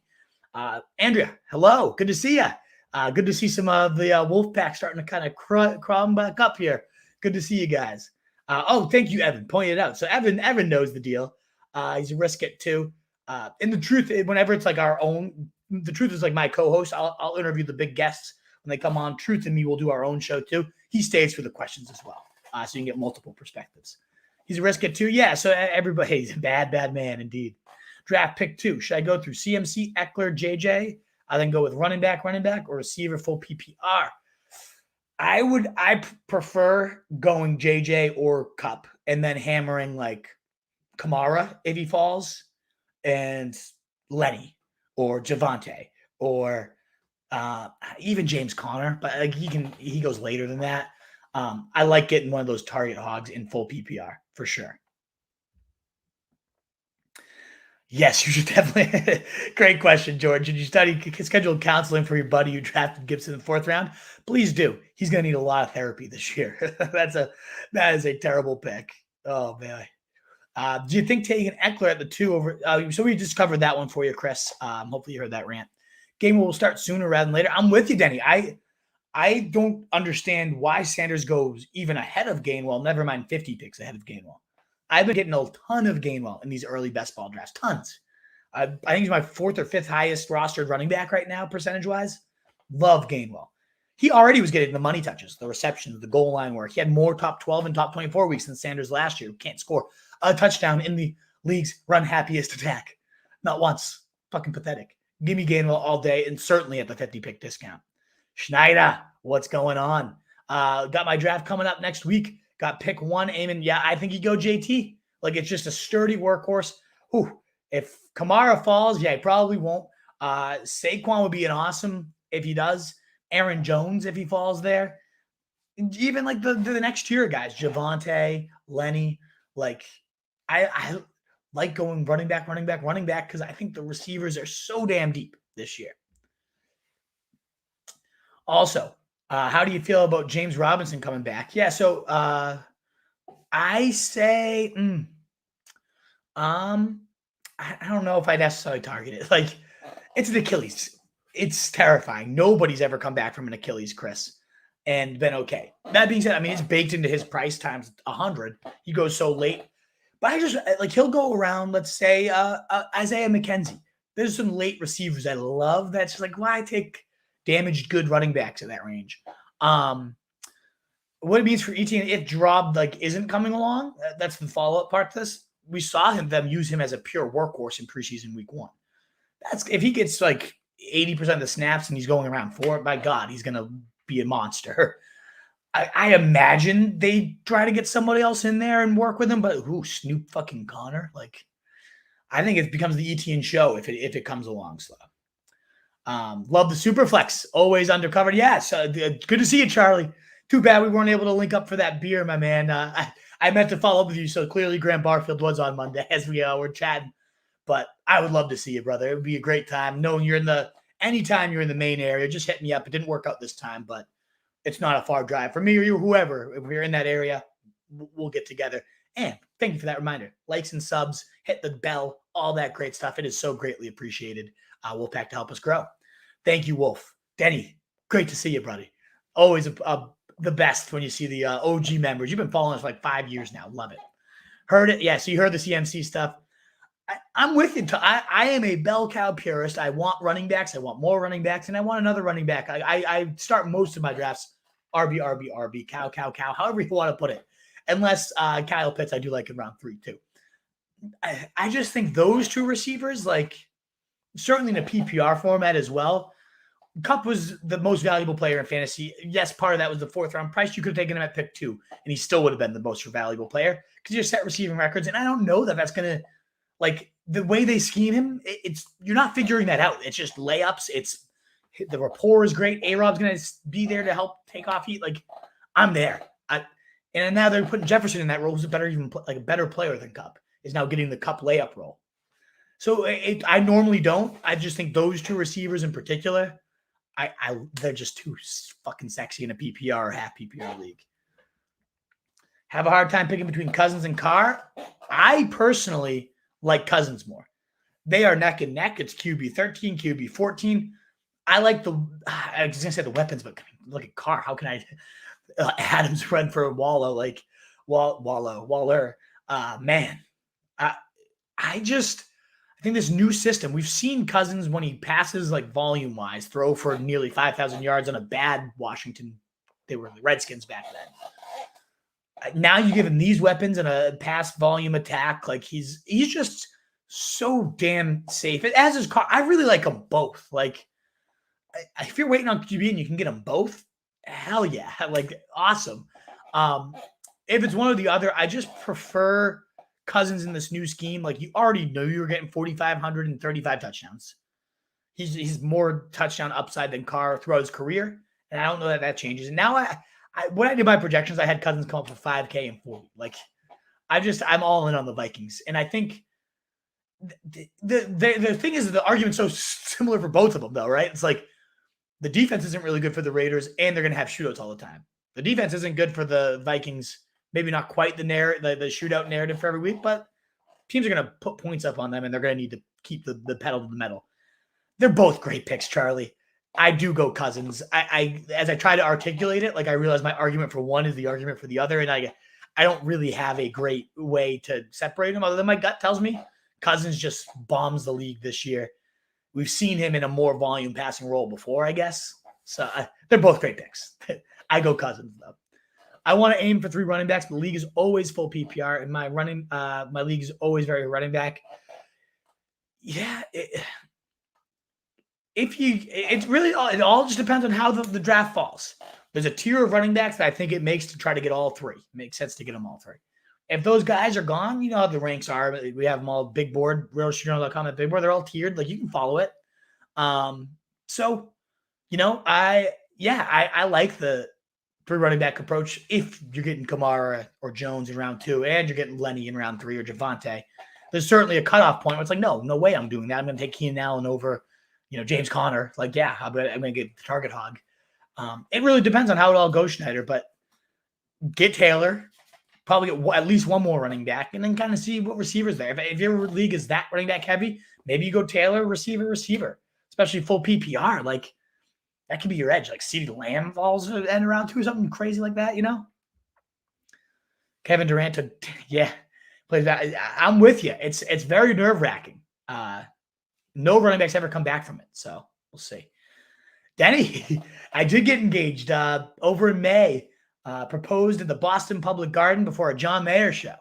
Andrea, hello. Good to see you. Good to see some of the Wolf Pack starting to kind of crawl back up here. Good to see you guys. Thank you, Evan. Pointed it out. So Evan knows the deal. He's a risk it too. And the truth, whenever it's like our own, the truth is like my co-host. I'll interview the big guests when they come on. Truth and me will do our own show too. He stays for the questions as well, so you can get multiple perspectives. He's a risk it too. Yeah. So everybody, he's a bad man indeed. Draft pick 2. Should I go through CMC, Eckler, JJ? I then go with running back, or receiver, full PPR. I prefer going JJ or Cup and then hammering like Kamara if he falls, and Lenny or Javante or even James Conner, but like he goes later than that. I like getting one of those target hogs in full PPR for sure. Yes, you should definitely. Great question, George. Did you study scheduled counseling for your buddy who drafted Gibson in the 4th round? Please do. He's going to need a lot of therapy this year. That is a terrible pick. Oh man. Do you think taking Eckler at the 2 over? So we just covered that one for you, Chris. Hopefully you heard that rant. Game will start sooner rather than later. I'm with you, Denny. I don't understand why Sanders goes even ahead of Gainwell. Never mind 50 picks ahead of Gainwell. I've been getting a ton of Gainwell in these early best ball drafts. Tons. I think he's my 4th or 5th highest rostered running back right now, percentage-wise. Love Gainwell. He already was getting the money touches, the receptions, the goal line work. He had more top 12 and top 24 weeks than Sanders last year, who can't score a touchdown in the league's run happiest attack. Not once. Fucking pathetic. Give me Gainwell all day, and certainly at the 50-pick discount. Schneider, what's going on? Got my draft coming up next week. Got pick 1, aiming. Yeah, I think you go JT. Like, it's just a sturdy workhorse. Whew. If Kamara falls, yeah, he probably won't. Saquon would be an awesome if he does. Aaron Jones if he falls there. Even like the next tier guys, Javante, Lenny. Like, I like going running back because I think the receivers are so damn deep this year. Also, how do you feel about James Robinson coming back? Yeah, so I say, I don't know if I necessarily target it. Like, it's an Achilles. It's terrifying. Nobody's ever come back from an Achilles, Chris, and been okay. That being said, I mean, it's baked into his price times 100. He goes so late. But I just, like, he'll go around, let's say, Isaiah McKenzie. There's some late receivers I love. That's just like, why take damaged good running backs in that range? What it means for ETN if Drob isn't coming along, that's the follow-up part to this. We saw them use him as a pure workhorse in preseason week 1. That's if he gets 80% of the snaps and he's going around 4, my God, he's gonna be a monster. I imagine they try to get somebody else in there and work with him, but Snoop fucking Connor. I think it becomes the ETN show if it comes along slow. Love the Superflex, always undercovered. Yes, good to see you, Charlie. Too bad we weren't able to link up for that beer, my man. I meant to follow up with you, so clearly Graham Barfield was on Monday as we were chatting. But I would love to see you, brother. It would be a great time. Knowing anytime you're in the main area, just hit me up. It didn't work out this time, but it's not a far drive for me or you, whoever. If we're in that area, we'll get together. And thank you for that reminder. Likes and subs, hit the bell, all that great stuff. It is so greatly appreciated. Wolfpack to help us grow. Thank you, Wolf. Denny, great to see you, buddy. Always the best when you see the OG members. You've been following us for 5 years now. Love it. Heard it? Yeah, so you heard the CMC stuff. I'm with you. I am a bell cow purist. I want running backs. I want more running backs, and I want another running back. I start most of my drafts RB, cow, however you want to put it. Unless Kyle Pitts, I do like in round 3 too. I just think those 2 receivers, certainly in a PPR format as well. Kupp was the most valuable player in fantasy. Yes, part of that was the 4th round price. You could have taken him at pick 2, and he still would have been the most valuable player because you're set receiving records. And I don't know that's going to, the way they scheme him, you're not figuring that out. It's just layups. The rapport is great. A-Rob's going to be there to help take off heat. I'm there. And now they're putting Jefferson in that role, who's a better player than Kupp, is now getting the Kupp layup role. So I normally don't. I just think those two receivers in particular, they're just too fucking sexy in a PPR or half PPR league. Have a hard time picking between Cousins and Carr. I personally like Cousins more. They are neck and neck. It's QB 13, QB 14. I like I was going to say the weapons, but look at Carr. How can I Adams run for Waller, like Waller. Man, I think this new system, we've seen Cousins when he passes, like volume-wise, throw for nearly 5,000 yards on a bad Washington. They were the Redskins back then. Now you give him these weapons and a pass volume attack. Like he's just so damn safe. As his car, I really like them both. Like if you're waiting on QB and you can get them both, hell yeah, like awesome. If it's one or the other, I just prefer Cousins in this new scheme. Like you already know you're getting 4,500 and 35 touchdowns. He's more touchdown upside than Carr throughout his career, and I don't know that changes. And now when I did my projections, I had Cousins come up for 5K and 40. Like I'm all in on the Vikings, and I think the thing is the argument's so similar for both of them, though, right? It's like the defense isn't really good for the Raiders, and they're going to have shootouts all the time. The defense isn't good for the Vikings. Maybe not quite the shootout narrative for every week, but teams are going to put points up on them, and they're going to need to keep the pedal to the metal. They're both great picks, Charlie. I do go Cousins. As I try to articulate it, like I realize my argument for one is the argument for the other, and I don't really have a great way to separate them other than my gut tells me Cousins just bombs the league this year. We've seen him in a more volume passing role before, I guess. So they're both great picks. I go Cousins, though. I want to aim for 3 running backs. The league is always full PPR, and my league is always very running back. Yeah, it all just depends on how the draft falls. There's a tier of running backs that I think it makes to try to get all 3. It makes sense to get them all 3. If those guys are gone, you know how the ranks are. We have them all big board, realshooter.com at big board. They're all tiered. Like you can follow it. So, you know, I like the 3 running back approach. If you're getting Kamara or Jones in round 2 and you're getting Lenny in round 3 or Javonte, there's certainly a cutoff point where it's like, no way I'm doing that. I'm going to take Keenan Allen over, James Conner. Like, yeah, I'm going to get the target hog. It really depends on how it all goes, Schneider, but get Taylor, probably get at least one more running back, and then kind of see what receivers there. If your league is that running back heavy, maybe you go Taylor, receiver, especially full PPR. Like, that could be your edge. Like CeeDee Lamb falls in round 2 or something crazy like that, Kevin Durant plays that. I'm with you. It's very nerve-wracking. No running backs ever come back from it, so we'll see. Denny, I did get engaged over in May. Proposed at the Boston Public Garden before a John Mayer show.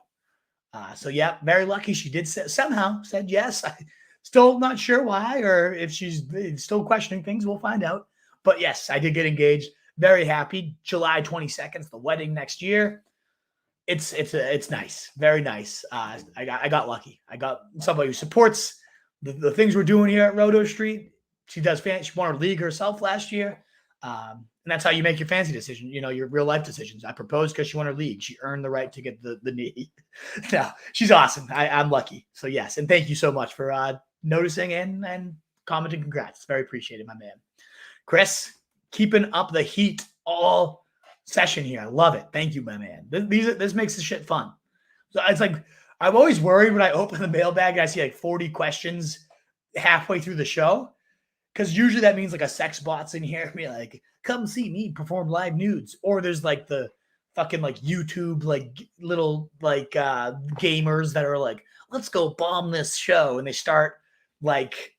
So, yeah, very lucky. She did somehow said yes. I still not sure why, or if she's still questioning things. We'll find out. But, yes, I did get engaged. Very happy. July 22nd, the wedding next year. It's nice. Very nice. I got lucky. I got somebody who supports the things we're doing here at Roto Street. She does fantasy. She won her league herself last year. And that's how you make your fantasy decision, your real life decisions. I proposed because she won her league. She earned the right to get the knee. No, she's awesome. I'm lucky. So, yes. And thank you so much for noticing and commenting. Congrats. It's very appreciated, my man. Chris, keeping up the heat all session here. I love it. Thank you, my man. This makes this shit fun. So it's like, I'm always worried when I open the mailbag and I see like 40 questions halfway through the show. Because usually that means like a sex bot's in here. Be like, come see me perform live nudes. Or there's like the fucking like YouTube, like little like gamers that are like, let's go bomb this show. And they start like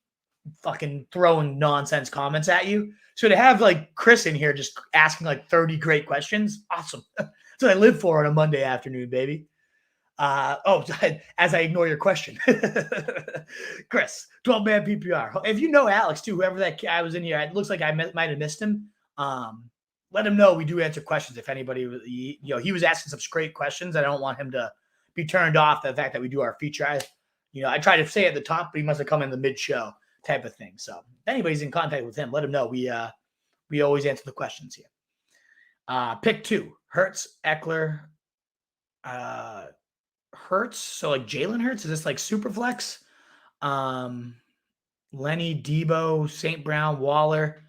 fucking throwing nonsense comments at you. So to have like Chris in here just asking like 30 great questions, awesome. That's what I live for on a Monday afternoon, baby. As I ignore your question, Chris, 12-man PPR. If you know Alex too, whoever that guy was in here, it looks like I might have missed him. Let him know we do answer questions. If anybody, he was asking some great questions. I don't want him to be turned off the fact that we do our feature. I try to say at the top, but he must have come in the mid-show type of thing. So if anybody's in contact with him, let him know. We always answer the questions here. Pick 2, Hurts, Eckler, Hurts. So like Jalen Hurts, is this like Superflex? Lenny, Debo, St. Brown, Waller.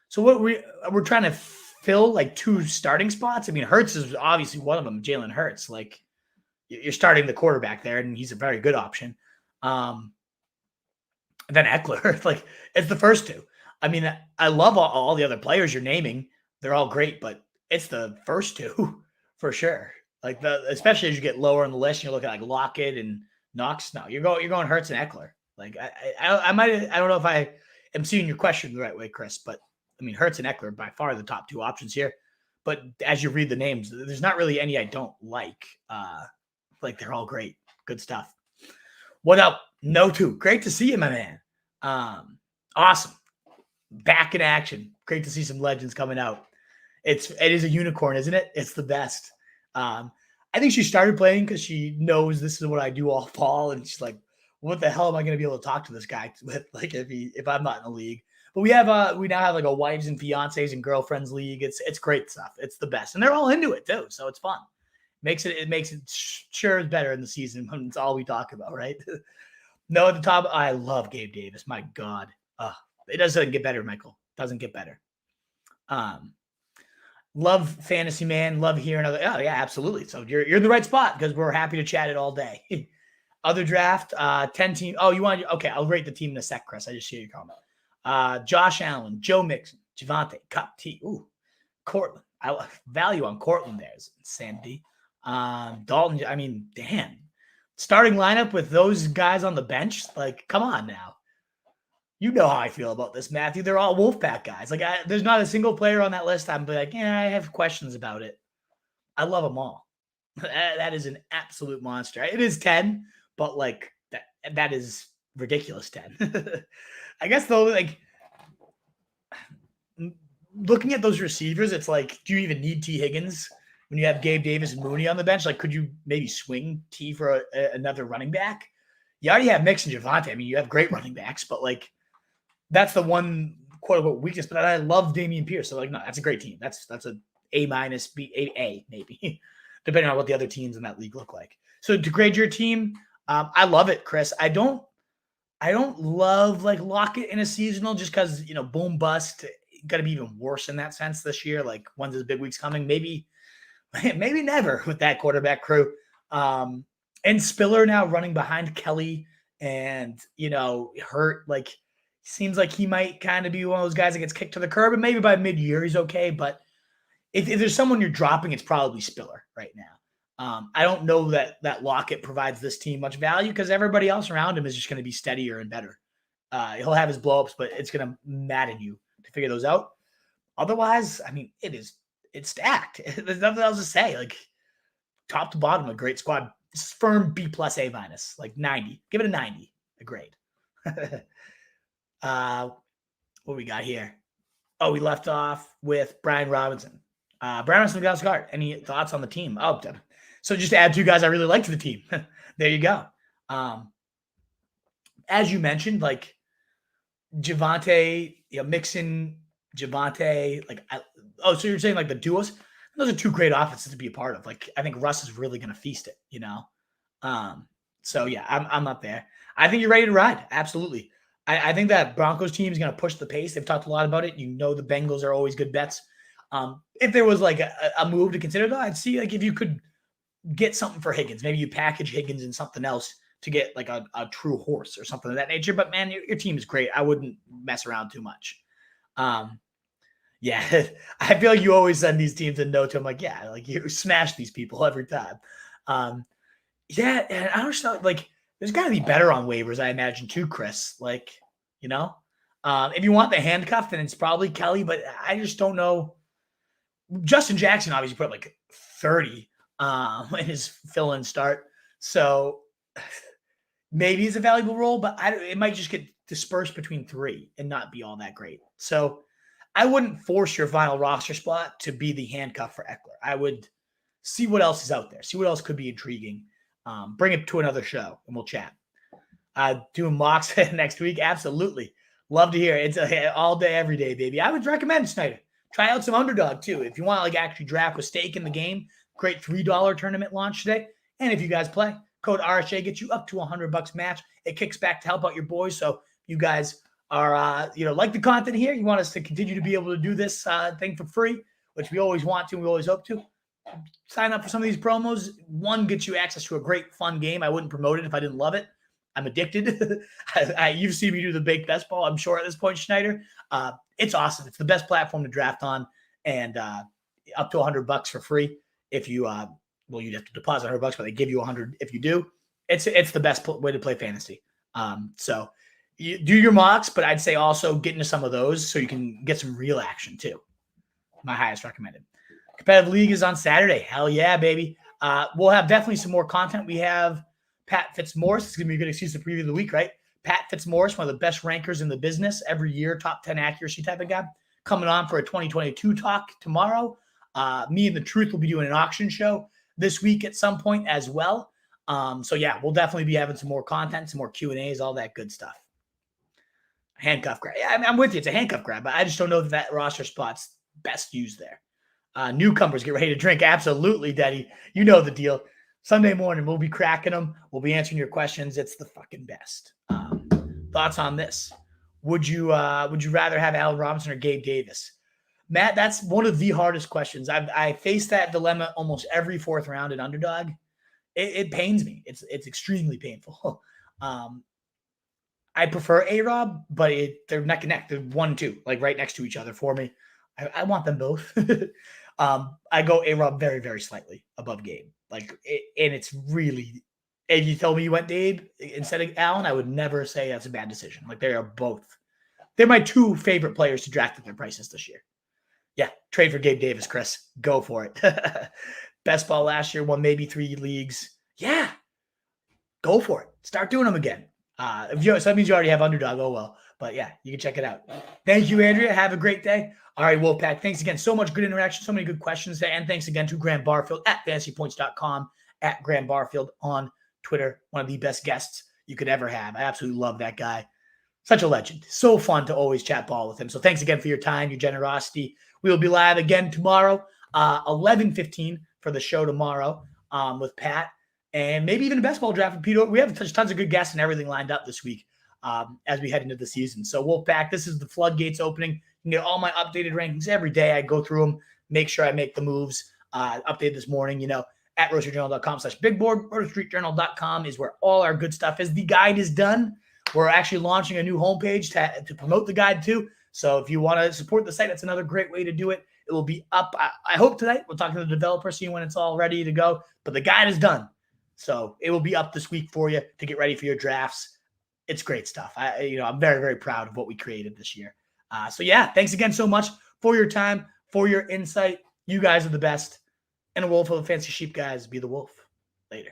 So what we're trying to fill like 2 starting spots. I mean, Hurts is obviously one of them. Jalen Hurts, like you're starting the quarterback there, and he's a very good option. And then Eckler, like it's the first 2. I mean, I love all the other players you're naming. They're all great, but it's the first 2 for sure. Like especially as you get lower on the list, you're looking at like Lockett and Knox. No, you're going Hurts and Eckler. Like I don't know if I am seeing your question the right way, Chris, but I mean Hurts and Eckler are by far the top 2 options here. But as you read the names, there's not really any I don't like. Like they're all great, good stuff. What up? No 2. Great to see you, my man. Awesome. Back in action. Great to see some legends coming out. It is a unicorn, isn't it? It's the best. I think she started playing because she knows this is what I do all fall, and she's like, "What the hell am I going to be able to talk to this guy with? Like, if I'm not in the league." But we now have like a wives and fiancés and girlfriends league. It's great stuff. It's the best, and they're all into it too, so it's fun. It makes it sure better in the season when it's all we talk about, right? No, at the top, I love Gabe Davis. My God, it doesn't get better, Michael. Doesn't get better. Love Fantasy Man. Love hearing other. Oh yeah, absolutely. So you're in the right spot because we're happy to chat it all day. Other draft, 10 team. Oh, you want? Okay, I'll rate the team in a sec, Chris. I just see your comment. Josh Allen, Joe Mixon, Javante, Cup T. Ooh, Cortland. I value on Cortland there is insanity. Dalton. I mean, damn. Starting lineup with those guys on the bench. Like, come on now. You know how I feel about this, Matthew. They're all Wolfpack guys. Like, there's not a single player on that list I'm like, yeah, I have questions about it. I love them all. That is an absolute monster. It is 10, but like that is ridiculous 10. I guess though, like looking at those receivers, it's like, do you even need T. Higgins when you have Gabe Davis and Mooney on the bench? Like, could you maybe swing T for another running back? You already have Mix and Javante. I mean, you have great running backs, but like that's the one quote unquote weakness. But I love Dameon Pierce. So like, no, that's a great team. That's a A- B, A maybe, depending on what the other teams in that league look like. So to grade your team, I love it, Chris. I don't love like Lockett in a seasonal just because, boom bust. Got to be even worse in that sense this year. Like, when's his big weeks coming? Maybe never with that quarterback crew. And Spiller now running behind Kelly and, Hurt. Like, seems like he might kind of be one of those guys that gets kicked to the curb. And maybe by mid-year he's okay. But if there's someone you're dropping, it's probably Spiller right now. I don't know that Lockett provides this team much value because everybody else around him is just going to be steadier and better. He'll have his blowups, but it's going to madden you to figure those out. Otherwise, I mean, it's stacked. There's nothing else to say. Like, top to bottom, a great squad. Firm B+ A-, like 90. Give it a 90, a grade. What we got here? Oh, we left off with Brian Robinson. Brian Robinson got Scott. Any thoughts on the team? Oh, so just to add 2 guys I really liked to the team. There you go. As you mentioned, like Javante, Mixon, Javante, so you're saying like the duos? Those are 2 great offenses to be a part of. Like, I think Russ is really going to feast it, So yeah, I'm up there. I think you're ready to ride. Absolutely. I think that Broncos team is going to push the pace. They've talked a lot about it. The Bengals are always good bets. If there was like a move to consider, though, I'd see like if you could get something for Higgins. Maybe you package Higgins in something else to get like a true horse or something of that nature. But man, your team is great. I wouldn't mess around too much. Yeah, I feel like you always send these teams a note to them. Like, yeah, like you smash these people every time. Yeah, and I don't know, like there's got to be better on waivers, I imagine too, Chris. Like, if you want the handcuff, then it's probably Kelly, but I just don't know. Justin Jackson obviously put up like 30 in his fill-in start. So maybe it's a valuable role, but it might just get dispersed between 3 and not be all that great. So I wouldn't force your final roster spot to be the handcuff for Eckler. I would see what else is out there, see what else could be intriguing. Bring it to another show and we'll chat. Doing mocks next week. Absolutely. Love to hear it. It's all day, every day, baby. I would recommend Snyder. Try out some underdog too. If you want to like actually draft with stake in the game, great $3 tournament launch today. And if you guys play, Code RSA gets you up to $100 match. It kicks back to help out your boys. So you guys are, like the content here, you want us to continue to be able to do this thing for free, which we always want to, we always hope to. Sign up for some of these promos. One gets you access to a great, fun game. I wouldn't promote it if I didn't love it. I'm addicted. You've seen me do the baked best ball, I'm sure, at this point, Schneider. It's awesome. It's the best platform to draft on, and up to $100 for free. If you, you'd have to deposit $100, but they give you $100 if you do. It's the best way to play fantasy. So you do your mocks, but I'd say also get into some of those so you can get some real action too. My highest recommended. Competitive League is on Saturday. Hell yeah, baby. We'll have definitely some more content. We have Pat Fitzmaurice. It's going to be a good excuse to preview the week, right? Pat Fitzmaurice, one of the best rankers in the business every year, top 10 accuracy type of guy, coming on for a 2022 talk tomorrow. Me and the Truth will be doing an auction show this week at some point as well. So yeah, we'll definitely be having some more content, some more Q&As, all that good stuff. Handcuff grab. Yeah, I'm with you. It's a handcuff grab, but I just don't know that roster spot's best used there. Newcomers, get ready to drink. Absolutely, Daddy. You know the deal. Sunday morning, we'll be cracking them. We'll be answering your questions. It's the fucking best. Thoughts on this? Would you rather have Allen Robinson or Gabe Davis? Matt, that's one of the hardest questions. I face that dilemma almost every fourth round at Underdog. It pains me. It's extremely painful. I prefer A-Rob, but they're neck and neck. They're 1-2, like right next to each other for me. I want them both. I go A-Rob very, very slightly above Gabe. And it's really, if you told me you went Gabe instead of Allen, I would never say that's a bad decision. Like they are both. They're my two favorite players to draft at their prices this year. Yeah, trade for Gabe Davis, Chris. Go for it. Best ball last year, won maybe 3 leagues. Yeah, go for it. Start doing them again. So that means you already have Underdog. Oh, well. But yeah, you can check it out. Thank you, Andrea. Have a great day. All right, Wolfpack. Thanks again. So much good interaction. So many good questions there. And thanks again to Graham Barfield at FantasyPoints.com, at Graham Barfield on Twitter. One of the best guests you could ever have. I absolutely love that guy. Such a legend. So fun to always chat ball with him. So thanks again for your time, your generosity. We will be live again tomorrow, 11:15 for the show tomorrow with Pat. And maybe even a best ball draft with Peter. We have tons of good guests and everything lined up this week as we head into the season. So Wolfpack, this is the floodgates opening. You can get all my updated rankings every day. I go through them, make sure I make the moves. Updated this morning, at roastrejournal.com/bigboard. roastrejournal.com is where all our good stuff is. The guide is done. We're actually launching a new homepage to promote the guide too. So if you want to support the site, that's another great way to do it. It will be up, I hope tonight. We'll talk to the developer, see when it's all ready to go. But the guide is done. So it will be up this week for you to get ready for your drafts. It's great stuff. I'm very, very proud of what we created this year. So yeah, thanks again so much for your time, for your insight. You guys are the best. And a wolf of the fancy sheep guys, be the wolf. Later.